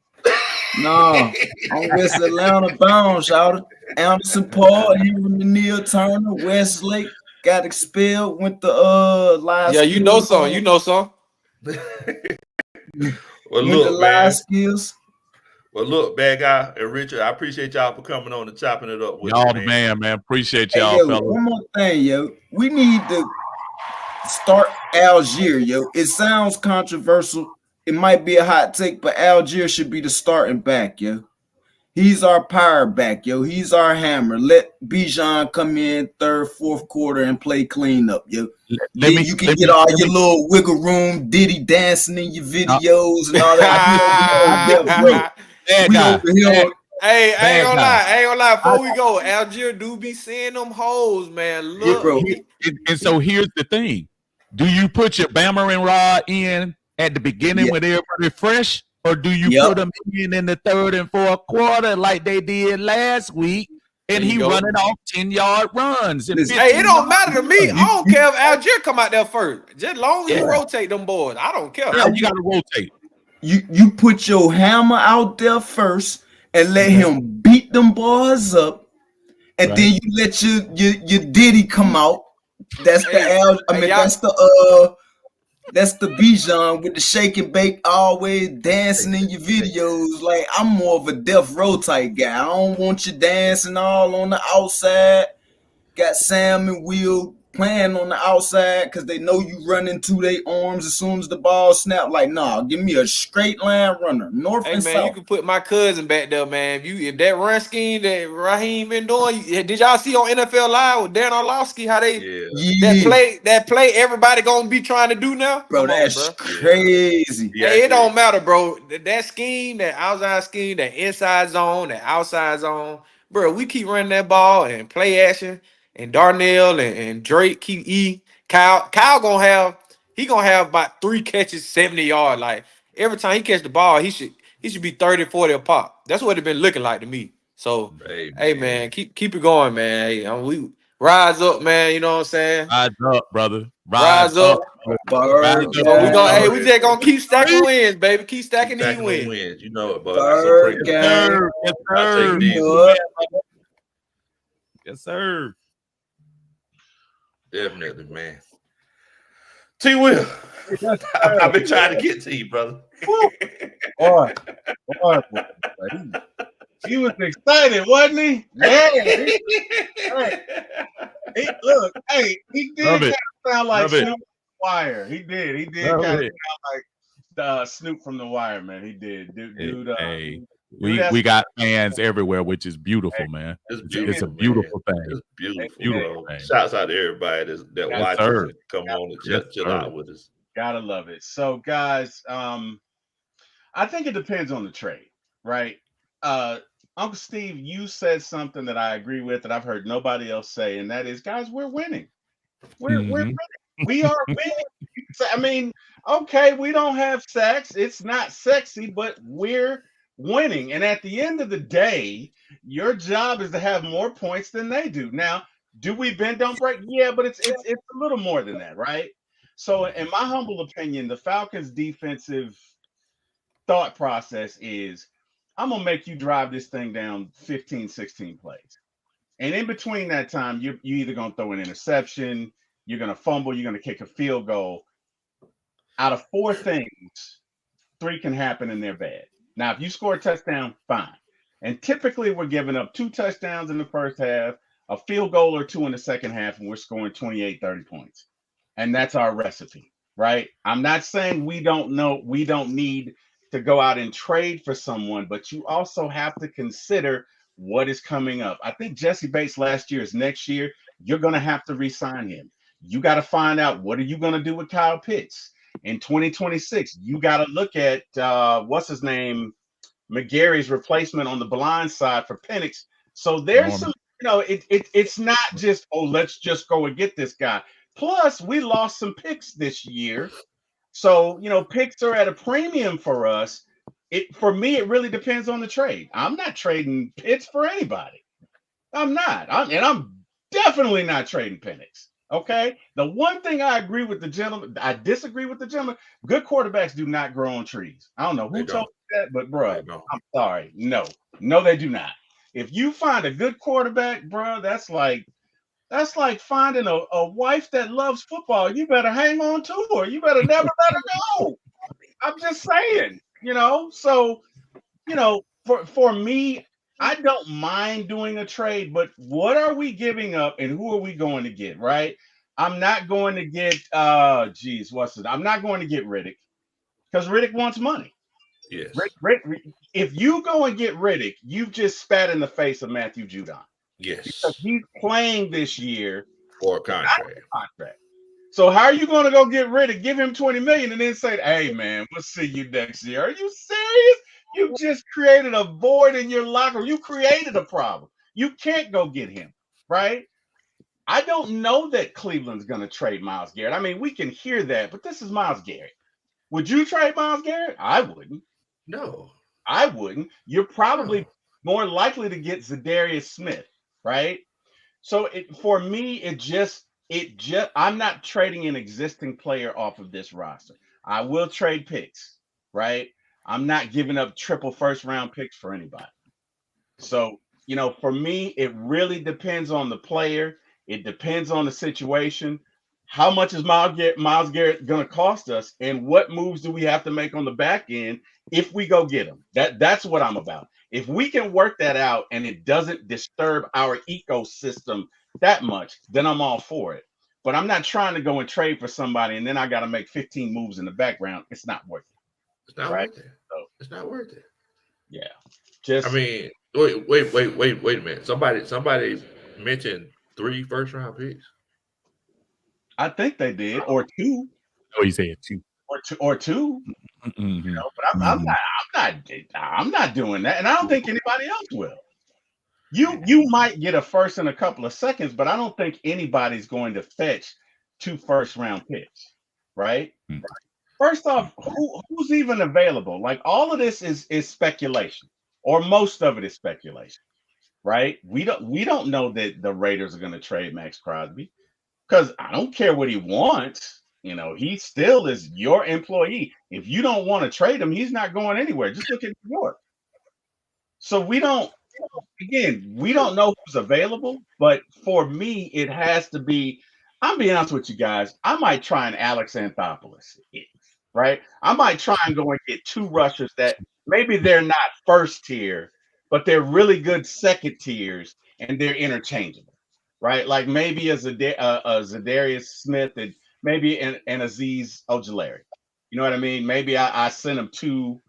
No, I'm West Atlanta bound, shout Anderson Paul, Henry Neil Turner, Westlake, got expelled, went to last. Yeah, you know some. Well, look, man. Skills. Well, look, bad guy and Richard, I appreciate y'all for coming on and chopping it up with y'all. The man. Appreciate y'all, yo, fellas. One more thing, yo. We need to start Algier, yo. It sounds controversial. It might be a hot take, but Algier should be the starting back, yo. He's our power back, yo. He's our hammer. Let Bijan come in third, fourth quarter and play cleanup, yo. You can get all your little wiggle room, Diddy dancing in your videos and all that. Hey, I ain't gonna lie. Before we go, Algier do be seeing them hoes, man. Look, bro. And so here's the thing: do you put your bammering rod in at the beginning when everybody fresh, or do you put them in the third and fourth quarter like they did last week? And he running off 10-yard runs. And hey, it don't matter to me. I don't care if Algier come out there first. Just long as you rotate them boys, I don't care. Yeah, you got to rotate. You put your hammer out there first and let him beat them boys up, and then you let your Diddy come out. That's that's the Bijan with the shake and bake, always dancing in your videos. Like, I'm more of a death row type guy. I don't want you dancing all on the outside. Got Sam and Will playing on the outside because they know you run into their arms as soon as the ball snap. Like, nah, give me a straight line runner, north and south. You can put my cousin back there, man. If that run scheme that Raheem been doing, did y'all see on NFL Live with Dan Orlovsky how they that play everybody gonna be trying to do now? Bro, that's crazy. Hey, it don't matter, bro. That scheme, that outside scheme, that inside zone, that outside zone, bro. We keep running that ball and play action. And Darnell and Drake keep Kyle gonna have about 3 catches, 70 yards. Like, every time he catch the ball, he should be 30, 40 a pop. That's what it been looking like to me. So hey man, keep it going, man. Hey, we rise up, man. You know what I'm saying? Rise up, brother. Rise up. We just gonna keep stacking wins, baby. Keep stacking these wins. You know it, bud. Yes, sir. Definitely, man. T. Will, I've been trying to get to you, brother. Boy. He was excited, wasn't he? Yeah. He did kind of sound like Snoop from the Wire. He did kind of sound like Snoop from the Wire, man. He did. Dude, we got fans everywhere, which is beautiful, man. It's a beautiful thing. It's beautiful thing. Shouts out to everybody that watches and come on and chill out with us. Gotta love it. So, guys, I think it depends on the trade, right? Uncle Steve, you said something that I agree with that I've heard nobody else say, and that is, guys, we're winning. We're winning. We are winning. I mean, okay, we don't have sacks. It's not sexy, but we're winning. And at the end of the day, your job is to have more points than they do. Now, do we bend, don't break? Yeah, but it's a little more than that, right? So in my humble opinion, the Falcons defensive thought process is, I'm going to make you drive this thing down 15, 16 plays. And in between that time, you're either going to throw an interception, you're going to fumble, you're going to kick a field goal. Out of 4 things, 3 can happen and they're bad. Now, if you score a touchdown, fine. And typically we're giving up 2 touchdowns in the first half, a field goal or 2 in the second half, and we're scoring 28, 30 points. And that's our recipe, right? I'm not saying we don't need to go out and trade for someone, but you also have to consider what is coming up. I think Jesse Bates last year is next year. You're going to have to re-sign him. You got to find out, what are you going to do with Kyle Pitts? In 2026, you got to look at what's his name, McGarry's replacement on the blind side for Penix. So there's it's not just, oh, let's just go and get this guy. Plus, we lost some picks this year. So, picks are at a premium for us. For me, it really depends on the trade. I'm not trading Pitts for anybody. I'm not. I'm definitely not trading Penix. Okay. The one thing I disagree with the gentleman. Good quarterbacks do not grow on trees. I don't know who told you that, but bro, I'm sorry. No, they do not. If you find a good quarterback, bro, that's like finding a wife that loves football. You better hang on to her. You better never let her go. I'm just saying, So, for me, I don't mind doing a trade, but what are we giving up and who are we going to get, right? I'm not going to get I'm not going to get Riddick because Riddick wants money. Yes. If you go and get Riddick, you've just spat in the face of Matthew Judon. Yes. Because he's playing this year for a contract. So how are you going to go get Riddick, give him $20 million, and then say, "Hey man, we'll see you next year"? Are you serious? You just created a void in your locker. You created a problem. You can't go get him, right? I don't know that Cleveland's going to trade Miles Garrett. I mean, we can hear that, but this is Miles Garrett. Would you trade Miles Garrett? I wouldn't. No, I wouldn't. You're probably more likely to get Zadarius Smith, right? So for me, I'm not trading an existing player off of this roster. I will trade picks, right? I'm not giving up triple first-round picks for anybody. So, for me, it really depends on the player. It depends on the situation. How much is Miles Garrett going to cost us? And what moves do we have to make on the back end if we go get him? That's what I'm about. If we can work that out and it doesn't disturb our ecosystem that much, then I'm all for it. But I'm not trying to go and trade for somebody and then I got to make 15 moves in the background. It's not worth it. It's not worth it. So, it's not worth it. Yeah. Wait a minute. Somebody mentioned 3 first-round picks. I think they did, or 2. Oh, he said 2. Or 2. Mm-hmm. But I'm not doing that, and I don't think anybody else will. You might get a first in a couple of seconds, but I don't think anybody's going to fetch 2 first-round picks, right? Mm-hmm. First off, who's even available? Like all of this is speculation, or most of it is speculation, right? We don't know that the Raiders are going to trade Max Crosby because I don't care what he wants. He still is your employee. If you don't want to trade him, he's not going anywhere. Just look at New York. So we don't know who's available, but for me, it has to be. I'm being honest with you guys. I might try an Alex Anthopoulos, right? I might try and go and get 2 rushers that maybe they're not first tier, but they're really good second tiers, and they're interchangeable, right? Like maybe a Zadarius Smith and maybe an Azeez Ojulari. You know what I mean? Maybe I send them 2,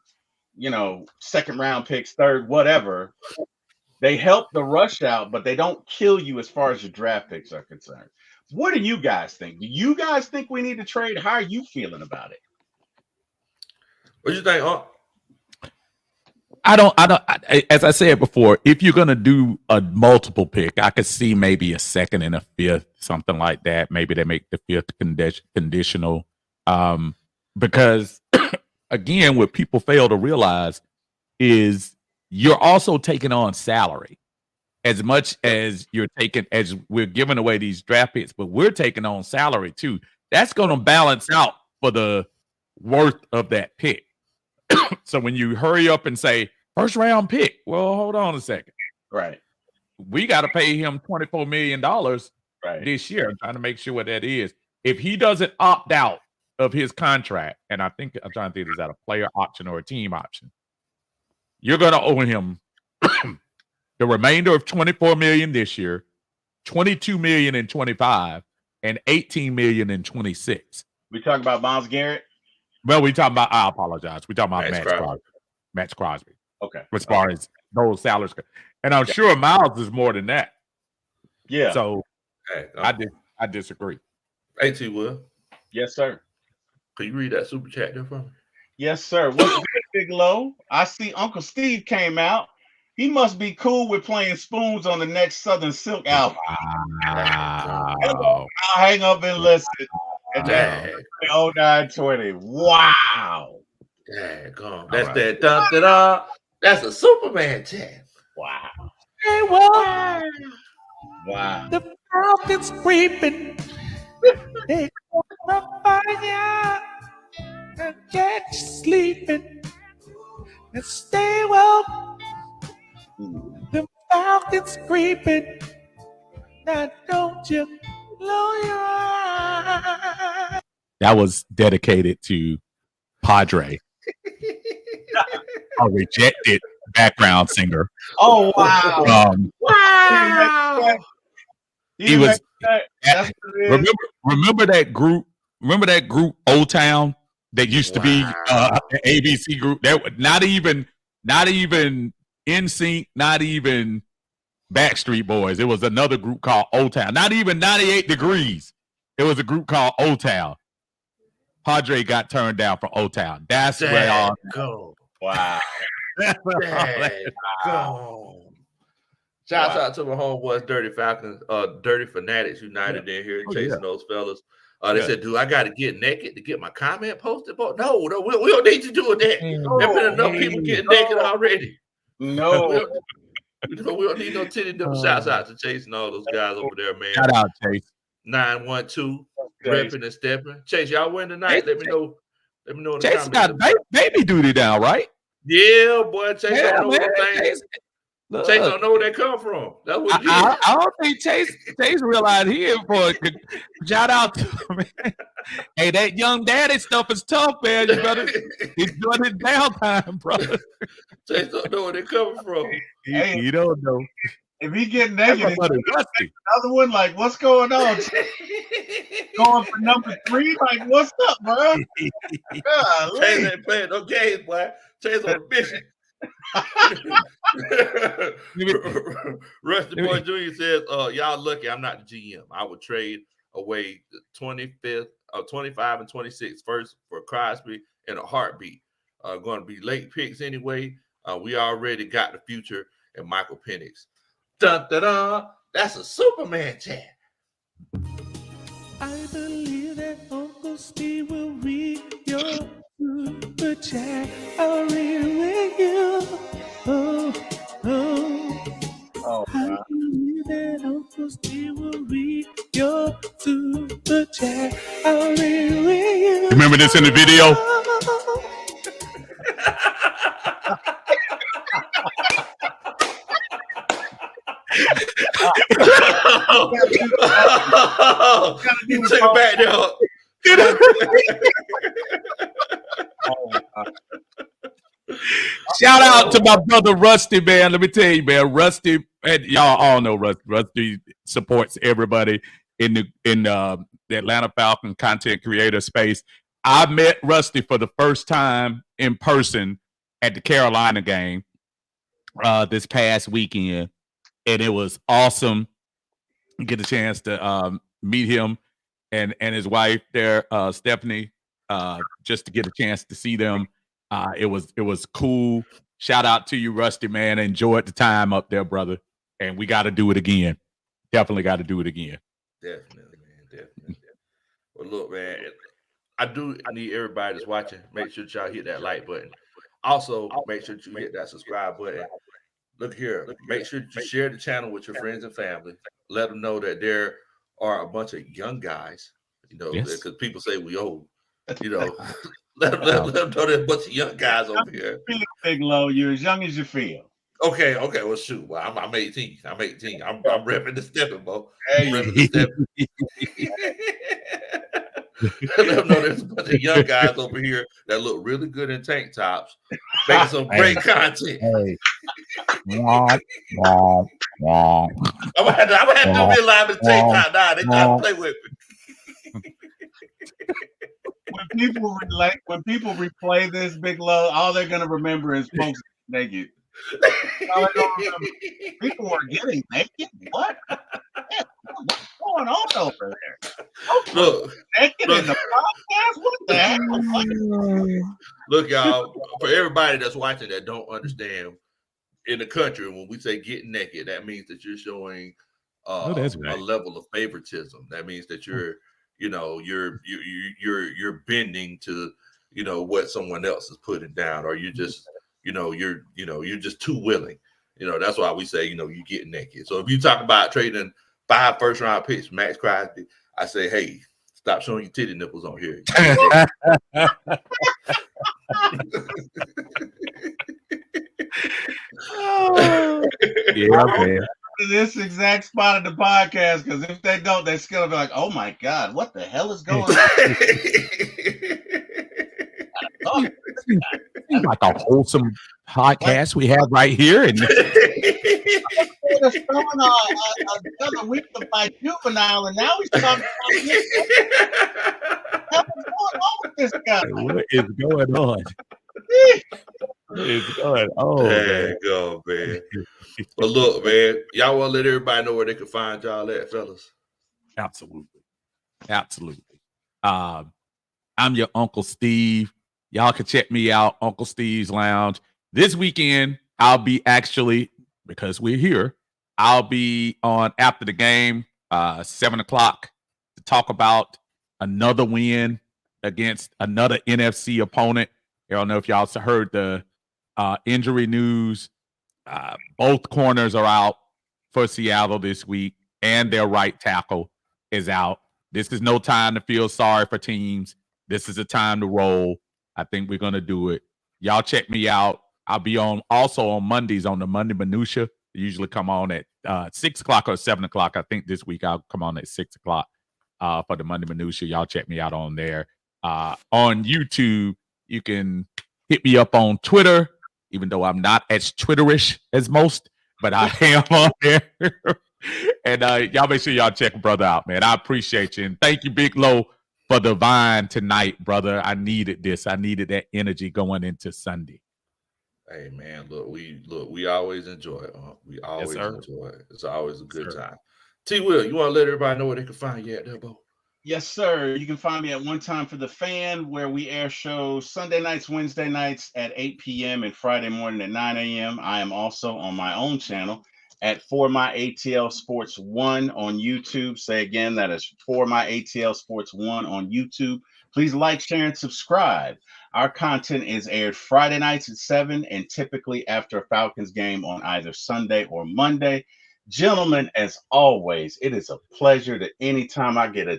second-round picks, third, whatever. They help the rush out, but they don't kill you as far as your draft picks are concerned. What do you guys think? Do you guys think we need to trade? How are you feeling about it? What do you think? I don't. As I said before, if you're gonna do a multiple pick, I could see maybe a second and a fifth, something like that. Maybe they make the fifth conditional, because again, what people fail to realize is you're also taking on salary. As much as as we're giving away these draft picks, but we're taking on salary too. That's going to balance out for the worth of that pick. So when you hurry up and say first round pick, well, hold on a second. Right. We got to pay him $24 million this year. I'm trying to make sure what that is. If he doesn't opt out of his contract, and I'm trying to think, is that a player option or a team option? You're going to owe him the remainder of $24 million this year, $22 million in 25, and $18 million in 26. We talking about Miles Garrett? Well, we talking about. I apologize. We talking about Max Crosby. Okay. As far as those salaries, and I'm sure Miles is more than that. Yeah. So I disagree. Hey, T. Will. Yes, sir. Can you read that super chat there for me? Yes, sir. What's good, Big Low? I see Uncle Steve came out. He must be cool with playing spoons on the next Southern Silk album. Wow. I'll hang up and listen. And that's 0920. Wow. Yeah, come. That's that dun, da, da. That's a Superman chant. Wow. Hey, well, Wow. the Falcons creeping. They gonna fire and get you sleeping and stay well. The Falcons creeping. Now don't you blow your eye. That was dedicated to Padre, a rejected background singer. Oh wow! Wow. He was. Remember that group? Remember that group Old Town that used to be an ABC group? That not even NSYNC, not even Backstreet Boys. It was another group called Old Town. Not even 98 Degrees. It was a group called Old Town. Padre got turned down for Old Town. That's where all go. Wow. Go. Shouts out to my homeboys, Dirty Falcons, Dirty Fanatics United in here, chasing those fellas. They said, "Do I got to get naked to get my comment posted?" No, we don't need to do that. There's been enough people getting naked already. No. We don't need no titty dip. Shouts out to Chase and all those guys over there, man. Shout out, Chase. 912, repping and stepping. Chase, y'all win tonight. Let me know. Let me know. Chase got baby duty down, right? Yeah, boy. Chase don't know things. Chase don't know where they come from. That's what I don't think Chase realized he in for it. Shout out to him, man. Hey, that young daddy stuff is tough, man. You better he's doing his downtime, brother. Chase don't know where they coming from. Hey, you don't know. If he get naked, another one like, what's going on? Going for number 3, like, what's up, bro? Chase ain't playing no games, boy. Chase on a mission. Rusty Boy Jr. says, y'all lucky I'm not the GM. I would trade away the 25th, 25 and 26 first for Crosby in a heartbeat. Going to be late picks anyway. We already got the future and Michael Penix. Dun, dun, dun. That's a Superman chant. I believe that Uncle Steve will read your super chat. I'll read it with you. I believe that Uncle Steve will read your super chat. I'll read it with you. Remember this in the video? You took it back now. Shout out to my brother Rusty, man. Let me tell you, man. Rusty, and y'all all know Rusty. Rusty supports everybody in the Atlanta Falcon content creator space. I met Rusty for the first time in person at the Carolina game this past weekend, and it was awesome. Get a chance to meet him and his wife there, Stephanie, just to get a chance to see them. It was cool. Shout out to you, Rusty, man. Enjoyed the time up there, brother. And we got to do it again. Definitely got to do it again. Definitely, man. Definitely. Well, look, man, I need everybody that's watching, make sure y'all hit that like button. Also, make sure you hit that subscribe button. Look here, make sure you share the channel with your friends and family. Let them know that there are a bunch of young guys, because people say we old, Let them know there's a bunch of young guys over here. Big Low, you're as young as you feel. Okay, well, shoot. Well, I'm 18. I'm repping the stepping, bro. I'm repping the stepping. Let them know there's a bunch of young guys over here that look really good in tank tops, making some great content. Hey. I'm gonna have to do me live in tank top now. They trying to play with me. When people replay this, Big Low, all they're gonna remember is folks naked. People were getting naked. What? What's going on over there? Look, naked in the podcast. What the heck? Look, y'all. For everybody that's watching that don't understand, in the country, when we say get naked, that means that you're showing that's right. a level of favoritism. That means that you're bending to what someone else is putting down, or you're just you're just too willing. That's why we say you get naked. So if you talk about trading 5 first-round picks, Max Crosby, I say, hey, stop showing your titty nipples on here. Yeah, man. This exact spot of the podcast, because if they don't, they're still be like, "Oh my God, what the hell is going on?" Seems like a wholesome podcast we have right here, and It's going on another week of my juvenile, and now he's talking about what's going on with this guy? what is going on? What is going on? There you go, man. But look, man, y'all want to let everybody know where they can find y'all at, fellas? Absolutely. I'm your Uncle Steve. Y'all can check me out, Uncle Steve's Lounge. This weekend, I'll be because we're here, I'll be on after the game, 7 o'clock, to talk about another win against another NFC opponent. I don't know if y'all heard the injury news. Both corners are out for Seattle this week, and their right tackle is out. This is no time to feel sorry for teams. This is a time to roll. I think we're going to do it. Y'all check me out. I'll be also on Mondays on the Monday Minutia. I usually come on at 6 o'clock or 7 o'clock. I think this week I'll come on at 6 o'clock for the Monday Minutia. Y'all check me out on there. On YouTube, you can hit me up on Twitter, even though I'm not as Twitterish as most, but I am on there. And y'all make sure y'all check brother out, man. I appreciate you. And thank you, Big Low, for the vine tonight, brother. I needed this. I needed that energy going into Sunday. Hey, man, we always enjoy it. We always enjoy it. It's always a good time. T. Will, you want to let everybody know where they can find you at there, Bo? Yes, sir. You can find me at One Time for the Fan, where we air shows Sunday nights, Wednesday nights at 8 p.m. and Friday morning at 9 a.m. I am also on my own channel at For My ATL Sports 1 on YouTube. Say again, that is For My ATL Sports 1 on YouTube. Please like, share, and subscribe. Our content is aired Friday nights at 7 and typically after a Falcons game on either Sunday or Monday. Gentlemen, as always, it is a pleasure that anytime I get a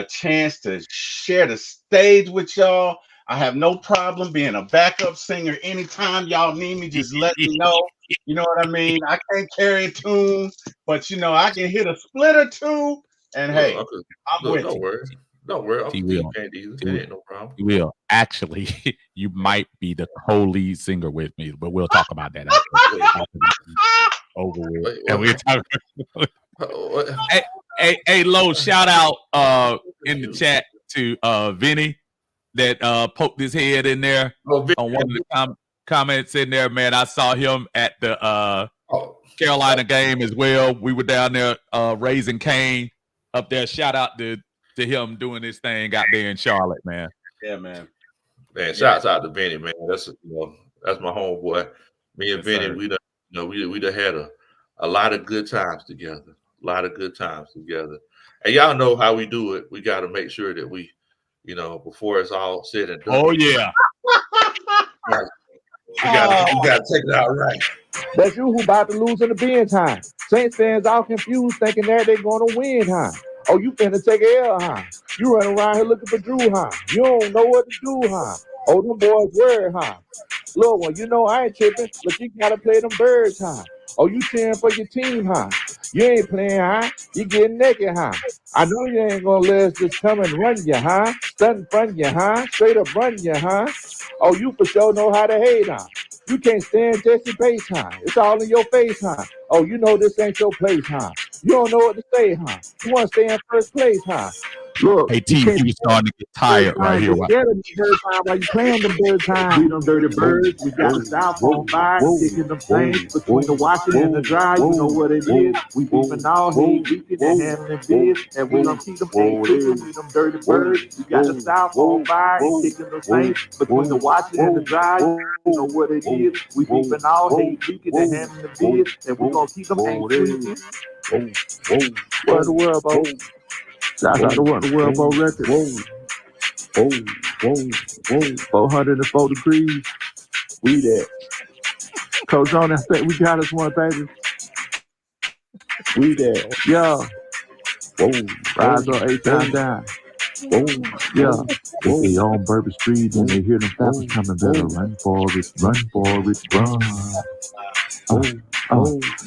chance to share the stage with y'all. I have no problem being a backup singer anytime y'all need me. Just let me know. You know what I mean? I can't carry a tune, but I can hit a split or two. And hey, I'm with you. Don't worry. It ain't no problem. You will. Actually, you might be the co-lead singer with me, but we'll talk about that over with. And we're talking. Hey, Lo, shout out in the chat to Vinny that poked his head in there on one of the comments in there, man. I saw him at the Carolina game as well. We were down there raising Cain up there. Shout out to him doing his thing out there in Charlotte, man. Yeah, man. Man, shouts out to Vinny, man. That's my homeboy. Me and Vinny, we done had a lot of good times together. And y'all know how we do it. We got to make sure that we, before it's all said and done. Oh yeah. We gotta take it out right. That's you who about to lose in the bench, huh? Saints fans all confused, thinking that they're gonna win, huh? Oh, you finna take a L, huh? You running around here looking for Drew, huh? You don't know what to do, huh? Oh, them boys worried, huh? Little one, I ain't tripping, but you gotta play them birds, huh? Oh, you cheering for your team, huh? You ain't playing, huh? You getting naked, huh? I know you ain't gonna let us just come and run you, huh? Stunt in front of you, huh? Straight up run you, huh? Oh, you for sure know how to hate, huh? You can't stand Jesse Bates, huh? It's all in your face, huh? Oh, you know this ain't your place, huh? You don't know what to say, huh? You want to stay in first place, huh? Look, Hey, T, you was starting to get tired right here. Get them bird time while you playing them bird time. We them dirty birds. We got the South on fire, kicking them things between the washing and the dry. You know what it is. We beeping all hate, beeping and handling biz, and we don't keep them ain't kicking. We them dirty birds. We got the South on fire, kicking them things between the washing and the dry. You know what it is. We beeping all hate, beeping and handling biz, and we gonna keep them ain't tweaking. What in the world, bro? Shout out to What the World Bo Records. 404 degrees. We there. Coach on that state, we got us one, baby. We there. Yeah. Rise up 8 times down. Yeah. If they on Bourbon Street and they hear them Falcons coming, better run for it, run.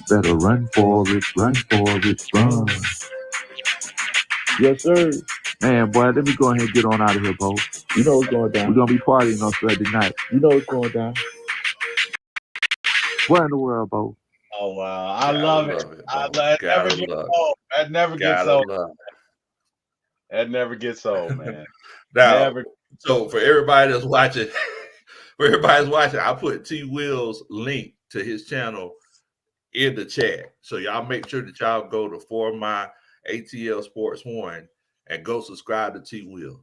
Better run for it, run. Yes, sir. Man, boy, let me go ahead and get on out of here, Bo. You know what's going down. We're going to be partying on Sunday night. You know what's going down. What in the world, Bo? Oh, wow. I love it. That never gets old. That never gets old, man. Now, so for everybody that's watching, I put T Will's link to his channel in the chat. So y'all make sure that y'all go to For My ATL Sports 1 and go subscribe to T Will.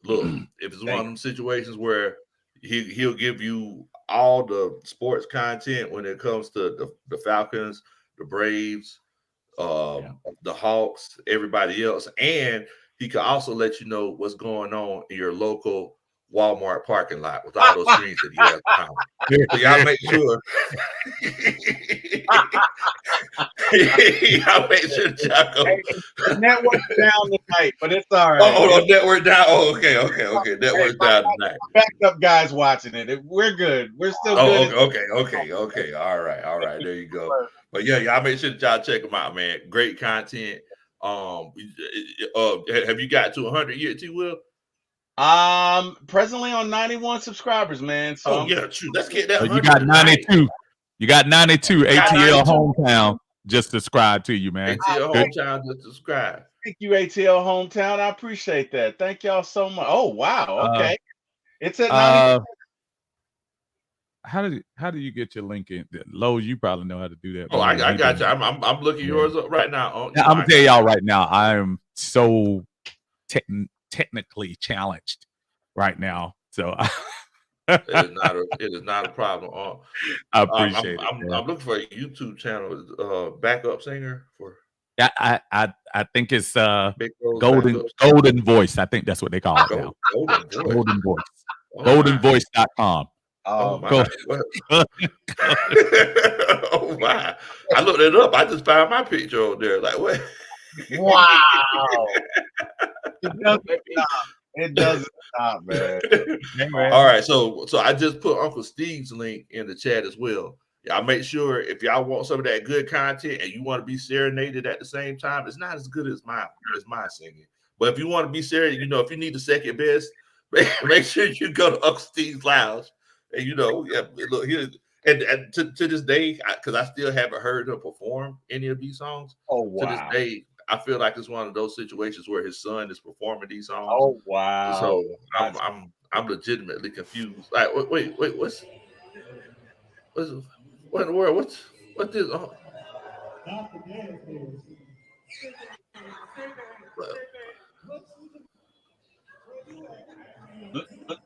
Look, if it's one of them situations where he'll give you all the sports content when it comes to the Falcons, the Braves, the Hawks, everybody else, and he can also let you know what's going on in your local Walmart parking lot with all those screens that he has around. So y'all make sure. Y'all make sure y'all go. The network's down tonight, but it's all right. Oh, network down. Oh, okay. Network's down tonight. Backup guys watching it. We're good. We're still good. Okay. All right. There you go. But yeah, y'all make sure that y'all check them out, man. Great content. Have you got to 100 yet, T Will? Presently on 91 subscribers, man. So true. Let's get that. You got 92. You got 92. ATL Hometown just subscribe to you, man. ATL Hometown just subscribe. Thank you, ATL Hometown. I appreciate that. Thank y'all so much. Oh wow. Okay. It's at 90. How do you get your link in? Low, you probably know how to do that. Oh, I got you. I'm looking yours up right now. I'm gonna tell y'all right now. I am so technically challenged right now, so it is not a problem. I appreciate it. I'm looking for a YouTube channel, backup singer for. Yeah, I think it's Golden Voice. I think that's what they call it now. Golden Voice. GoldenVoice.com. Oh my! Oh my! I looked it up. I just found my picture on there. Like what? Wow! It doesn't stop, man. All right, so I just put Uncle Steve's link in the chat as well. Y'all make sure if y'all want some of that good content and you want to be serenaded at the same time, it's not as good as my singing. But if you want to be serenaded, if you need the second best, make sure you go to Uncle Steve's Lounge. And look here, and to this day, because I still haven't heard him perform any of these songs. Oh wow! To this day, I feel like it's one of those situations where his son is performing these songs. Oh wow! So I'm legitimately confused. Like wait, what in the world? What's this?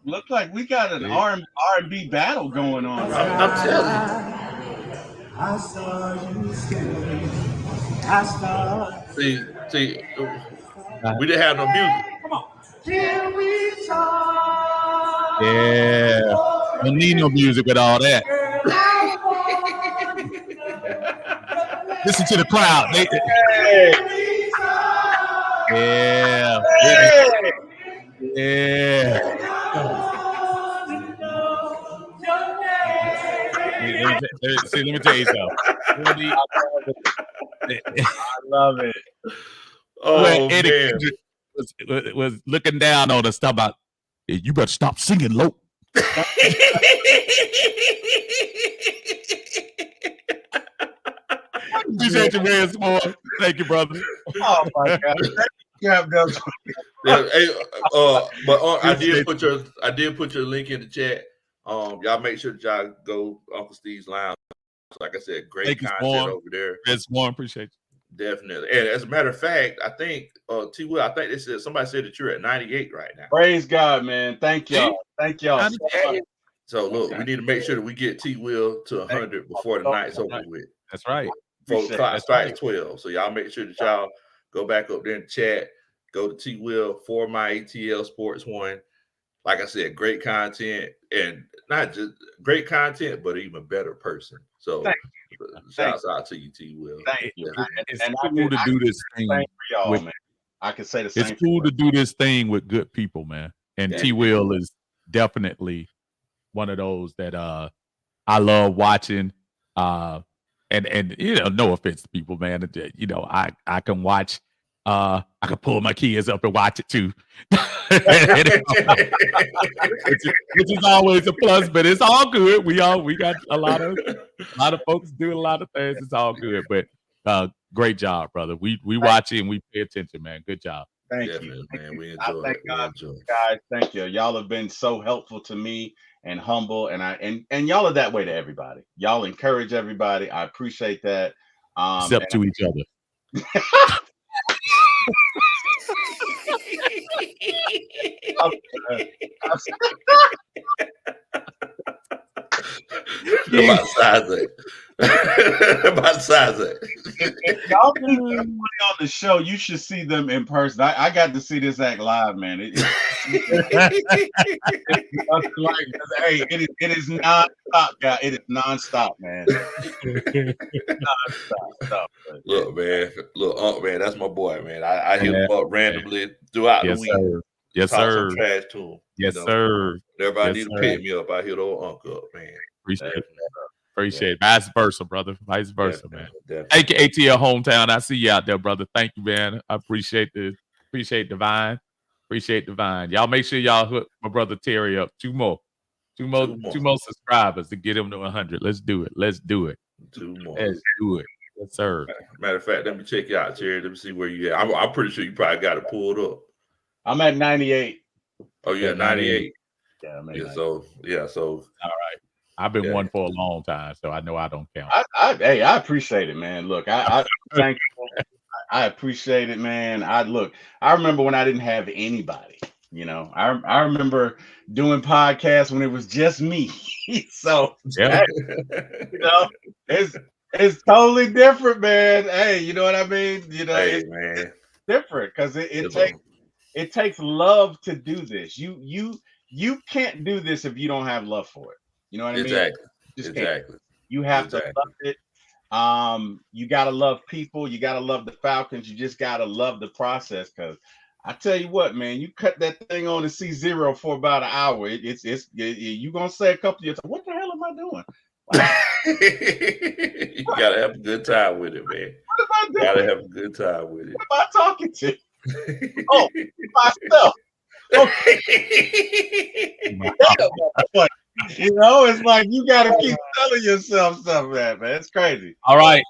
Look like we got an R&B battle going on. Right? I'm telling you. I saw you standing. See, we didn't have no music. Come on. Here we talk. Yeah. Don't need no music with all that. Listen to the crowd. Yeah. Yeah. See, let me tell you something. I love it. Oh, Eddie was looking down on us, talking about, hey, you better stop singing low. Appreciate you, man. Thank you, brother. Oh my God. Yeah, hey, I did put your link in the chat. Y'all make sure that y'all go Uncle Steve's Lounge. Like I said, great content over there. It's warm. Appreciate you. Definitely. And as a matter of fact, I think T. Will, I think somebody said that you're at 98 right now. Praise God, man. Thank y'all. Thank y'all. So look, we need to make sure that we get T. Will to 100 before the night's over with. That's right. 4 o'clock starts 12. So y'all make sure that y'all go back up there in the chat. Go to T. Will for my ATL Sports 1. Like I said, great content, and not just great content, but even better person. So shouts out to you, T. Will. Thank you. It's cool to do this thing for y'all, with, man. I can say the same. It's cool to do this thing with good people, man. And T. Will is definitely one of those that I love watching. And you know, no offense to people, man. You know, I can watch. I can pull my kids up and watch it too, which is always a plus. But it's all good. We got a lot of folks doing a lot of things. It's all good. But great job, brother. We watch it and we pay attention, man. Good job. Thank you, man. We enjoy it. Guys. Thank you. Y'all have been so helpful to me and humble, and y'all are that way to everybody. Y'all encourage everybody. I appreciate that. Except to each other. About size it. If y'all meet somebody on the show, you should see them in person. I got to see this act live, man. It is nonstop, guy. It is nonstop, man. Look, man. Look, man, that's my boy, man. I hit him up randomly throughout the week. Sir. Yes, Talk sir. some trash to him. Yes, sir. Everybody need to pick me up. I hit old uncle up, man. Appreciate it. Vice versa, brother. Vice versa, man. Definitely. ATL hometown. I see you out there, brother. Thank you, man. I appreciate the vine. Appreciate the vine. Y'all make sure y'all hook my brother Terry up. Two more subscribers to get him to 100. Let's do it. Let's do it. 2 more. Let's do it. Yes, sir. Matter of fact, let me check you out, Terry. Let me see where you at. I'm pretty sure you probably got it pulled up. I'm at 98. Oh, yeah, 98. Yeah, so all right. I've been one for a long time, so I know I don't count. I appreciate it, man. Look, I thank you. I appreciate it, man. I remember when I didn't have anybody. You know, I remember doing podcasts when it was just me. So yeah. You know, it's totally different, man. Hey, you know what I mean? You know, it's different because it takes love to do this. You can't do this if you don't have love for it. You know what I mean? Exactly. You have to love it. You gotta love people. You gotta love the Falcons. You just gotta love the process. Because I tell you what, man, you cut that thing on to C0 for about an hour. You gonna say a couple of years, what the hell am I doing? You gotta have a good time with it, man. What am I doing? Gotta have a good time with it. What am I talking to? Oh, myself. Okay. You know, it's like you gotta keep telling yourself something, man. It's crazy. All right.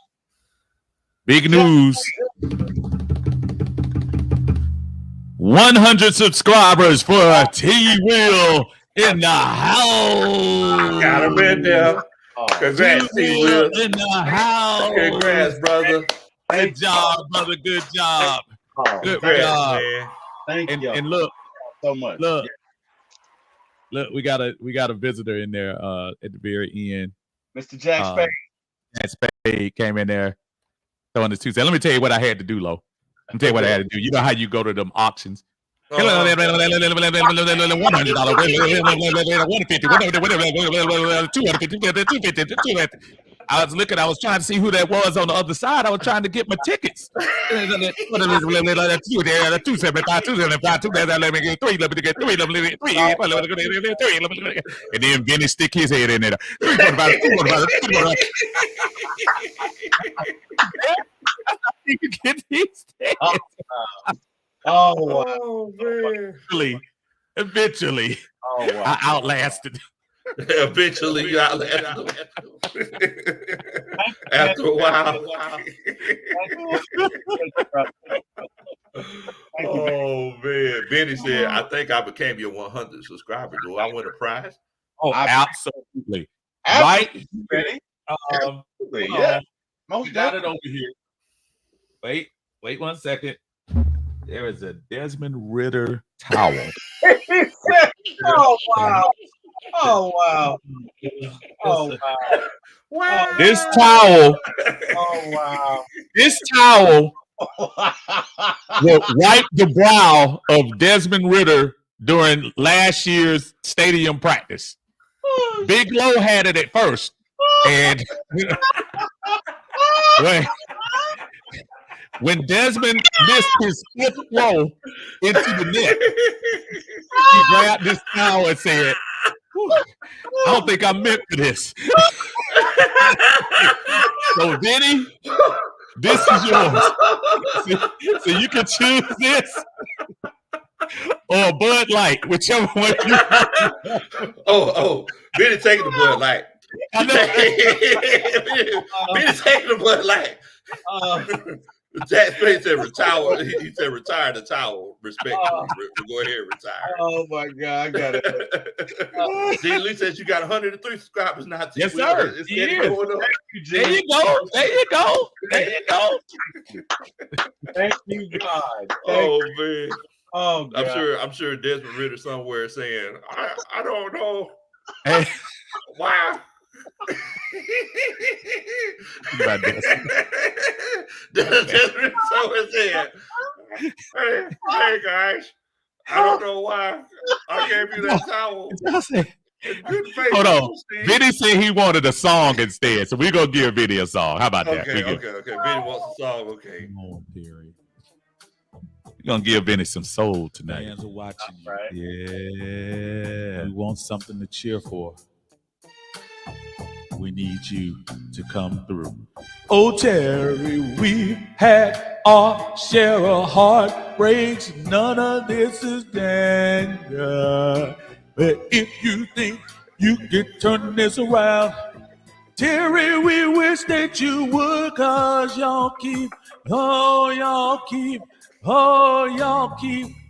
Big news. 100 subscribers for T. Will in the house. Got him in there. Congrats, T. Will in the house. Congrats, brother. Good job, brother. Good job. Good job, man. Thank you. And look, so much. Look, we got a visitor in there at the very end. Mr. Jack Spade. Jack Spade came in there throwing his 2 cents. Let me tell you what I had to do, Lo. Let me tell you what I had to do. You know how you go to them auctions. $100, $250. I was looking. I was trying to see who that was on the other side. I was trying to get my tickets. And then Vinny stick his head in there. You get these things. Oh, wow. Man. Eventually, oh, wow. I outlasted. Eventually, you outlasted. After a while. Benny said, I think I became your 100th subscriber. Do I win a prize? Oh, absolutely. Right? Benny. Absolutely. Yeah. Most got it over here. Wait 1 second. There is a Desmond Ritter towel. Oh wow. Oh wow. Oh wow. Wow. This towel. Oh wow. This towel will wipe the brow of Desmond Ritter during last year's stadium practice. Big Low had it at first. And when Desmond missed his fifth throw into the net, he grabbed this towel and said, I don't think I'm meant for this. So, Vinny, this is yours. So you can choose this or Bud Light, whichever one you want. Oh, Vinny taking the Bud Light. Vinny taking the Bud Light. Jack Space said retire. He said retire the towel. Respectfully. Go ahead and retire. Oh my God, I got it. D. Lee says you got 103 subscribers now. Yes, sir. There you go. Thank you, God. Man. Oh, God. I'm sure Desmond Ritter somewhere saying, I don't know. Hey. Wow. Desmond somewhere saying, hey guys, I don't know why I gave you that towel. Hold on. Vinny said he wanted a song instead, so we're gonna give Vinny a song. How about that? Okay. Vinny wants a song. Okay. Come on, Terry. We're gonna give Vinny some soul tonight. Fans are watching you. Right. Yeah. We want something to cheer for. We need you to come through. Oh, Terry, we had our share of heartbreaks. None of this is danger. But if you think you can turn this around, Terry, we wish that you would, cause y'all keep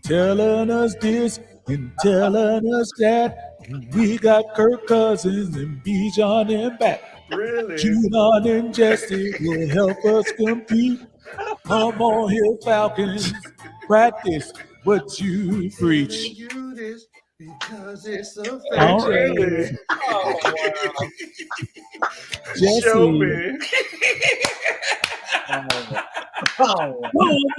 telling us this and telling us that. We got Kirk Cousins and Bijan and back. Really? Judon and Jesse will help us compete. Come on here, Falcons. Practice what you preach. You this because it's a All fact. right. Oh, wow. Jesse. Show me. Come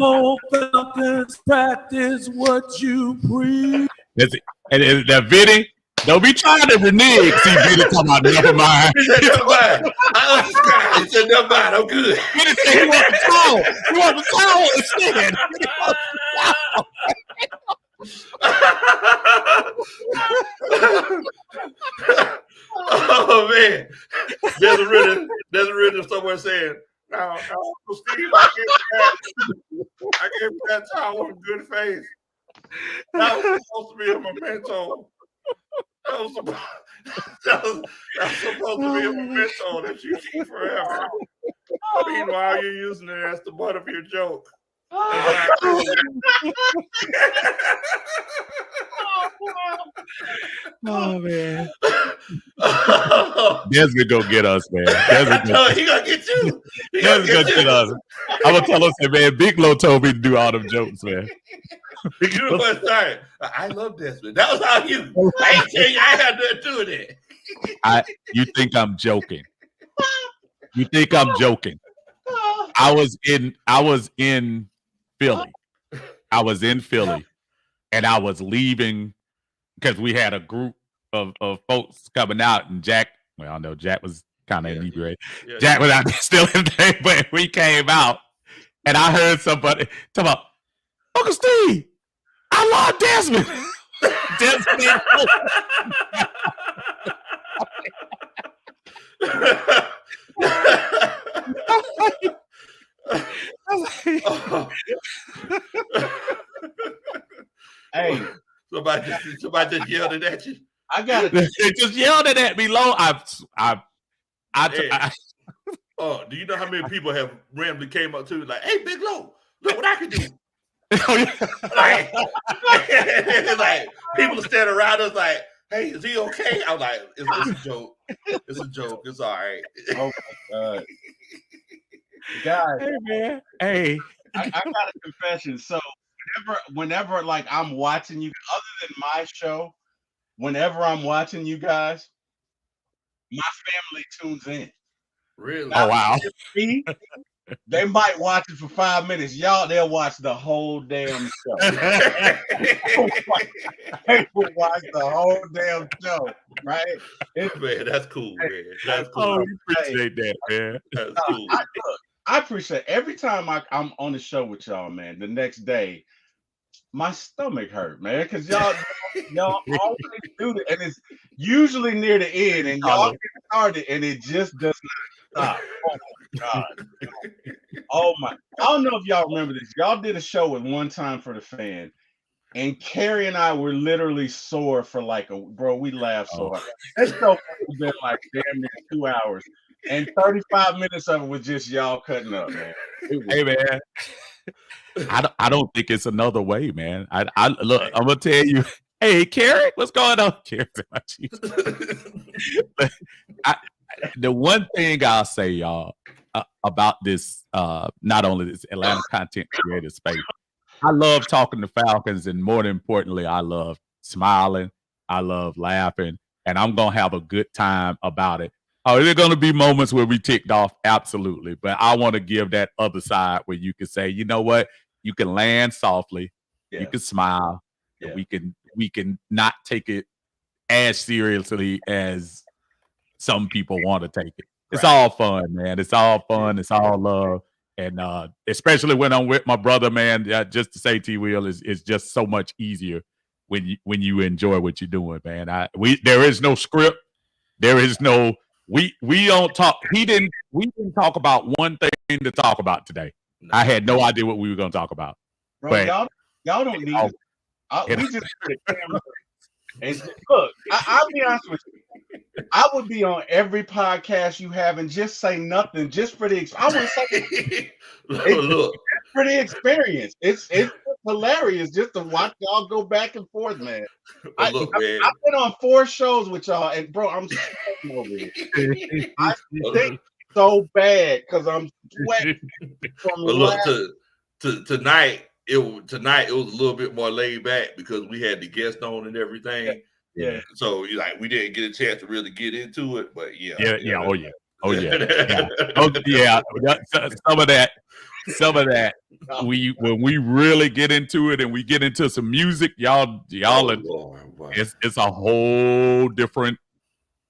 on, Falcons. Practice what you preach. That's it. And that Vinny. Don't be trying to renege. See, Vinny talking about never mind. He said never mind. I understand. He said never mind. I'm good. Vinny said he want the towel. He want the towel instead. Oh man, there's a written somewhere saying, "Now, Steve, I gave you that towel with good faith. That was supposed to be a memento. That was supposed to be a memento that you keep forever. Meanwhile, you're using it as the butt of your joke." Oh man. Desmond go get us, man. He gonna get you. Desmond go get us. I'm gonna tell him, say, man, Big Low told me to do all them jokes, man. You know what? Sorry, I love Desmond. That was all you. I ain't tell you. I had nothing to do with it. You think I'm joking? You think I'm joking? I was in Philly. I was in Philly, and I was leaving because we had a group of folks coming out, and Jack. Well, I know Jack was kind of inebriated. Yeah. Jack was out there still in there, but we came out, and I heard somebody talk about Uncle Steve. I love Desmond. Desmond. Hey, somebody just yelled it at you. I got it. They just yelled it at me low. Oh, do you know how many people have randomly came up to me like, "Hey, Big Low, look what I can do." like people are standing around us like, hey, is he okay? I'm like, it's a joke. It's a joke. It's all right. Oh my God. Guys, hey man, hey, I got a confession. So whenever like I'm watching you, other than my show, whenever I'm watching you guys, my family tunes in. Really? Oh wow. Me, they might watch it for 5 minutes. Y'all, they'll watch the whole damn show. They will watch the whole damn show, right? Man, that's cool, man. That's cool. Oh, you appreciate that, man. That's cool. I appreciate every time I'm on the show with y'all, man. The next day, my stomach hurt, man, because y'all always do it, and it's usually near the end, and y'all get started, and it just does not stop. Oh my God! Oh my! I don't know if y'all remember this. Y'all did a show at one time for the fan, and Carrie and I were literally sore for like we laughed so hard. That show has been like damn near 2 hours. And 35 minutes of it was just y'all cutting up, man. Hey, man. I don't think it's another way, man. I look, I'm gonna tell you, hey, Carrie, what's going on? Carrie, the one thing I'll say, y'all, about this, not only this Atlanta content creator space, I love talking to Falcons, and more importantly, I love smiling, I love laughing, and I'm gonna have a good time about it. Oh, there are going to be moments where we ticked off, absolutely. But I want to give that other side where you can say, you know what, you can land softly, you can smile, and we can not take it as seriously as some people want to take it. It's all fun, man. It's all fun. It's all love, and especially when I'm with my brother, man. Just to say, T. Will, is just so much easier when you enjoy what you're doing, man. There is no script. There is no. We don't talk. We didn't talk about one thing to talk about today. No. I had no idea what we were going to talk about. Bro, but y'all don't need it. We just put the camera. And look, I'll be honest with you. I would be on every podcast you have and just say nothing just for the. I would say look for the experience. It's hilarious just to watch y'all go back and forth, man. I've been on 4 shows with y'all, and bro, I'm sweating over it. I think so bad because I'm sweating. Tonight it was a little bit more laid back because we had the guest on and everything. Yeah. So we didn't get a chance to really get into it, but yeah. Oh yeah. Some of that. When we really get into it and we get into some music, y'all, it's a whole different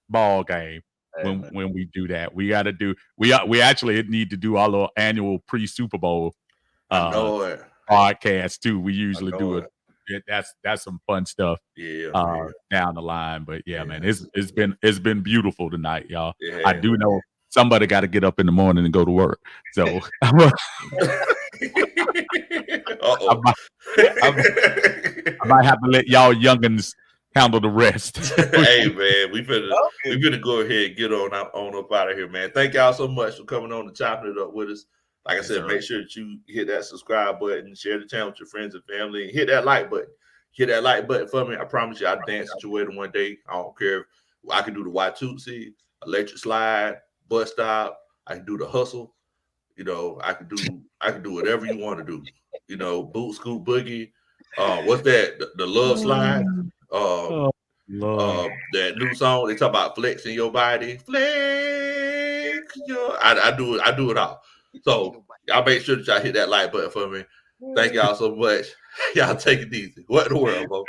ball game. When we do that, we actually need to do our little annual pre-Super Bowl podcast too. We usually do it. That's some fun stuff. Down the line, but man, it's been beautiful tonight, y'all. Yeah. I do know somebody got to get up in the morning and go to work, so I might have to let y'all youngins handle the rest. Hey man, we better go ahead and get on up out of here, man. Thank y'all so much for coming on and chopping it up with us. Like I said, make sure that you hit that subscribe button, share the channel with your friends and family, and hit that like button. Hit that like button for me. I promise you, I'll dance at your wedding one day. I don't care if I can do the Watusi, electric slide, bus stop. I can do the hustle. I can do whatever you want to do. Boot, scoot, boogie. What's that? The love slide. That new song they talk about flexing your body. Flex your. I do it all. So y'all make sure that y'all hit that like button for me. Thank y'all so much. Y'all take it easy. What in the world, bro?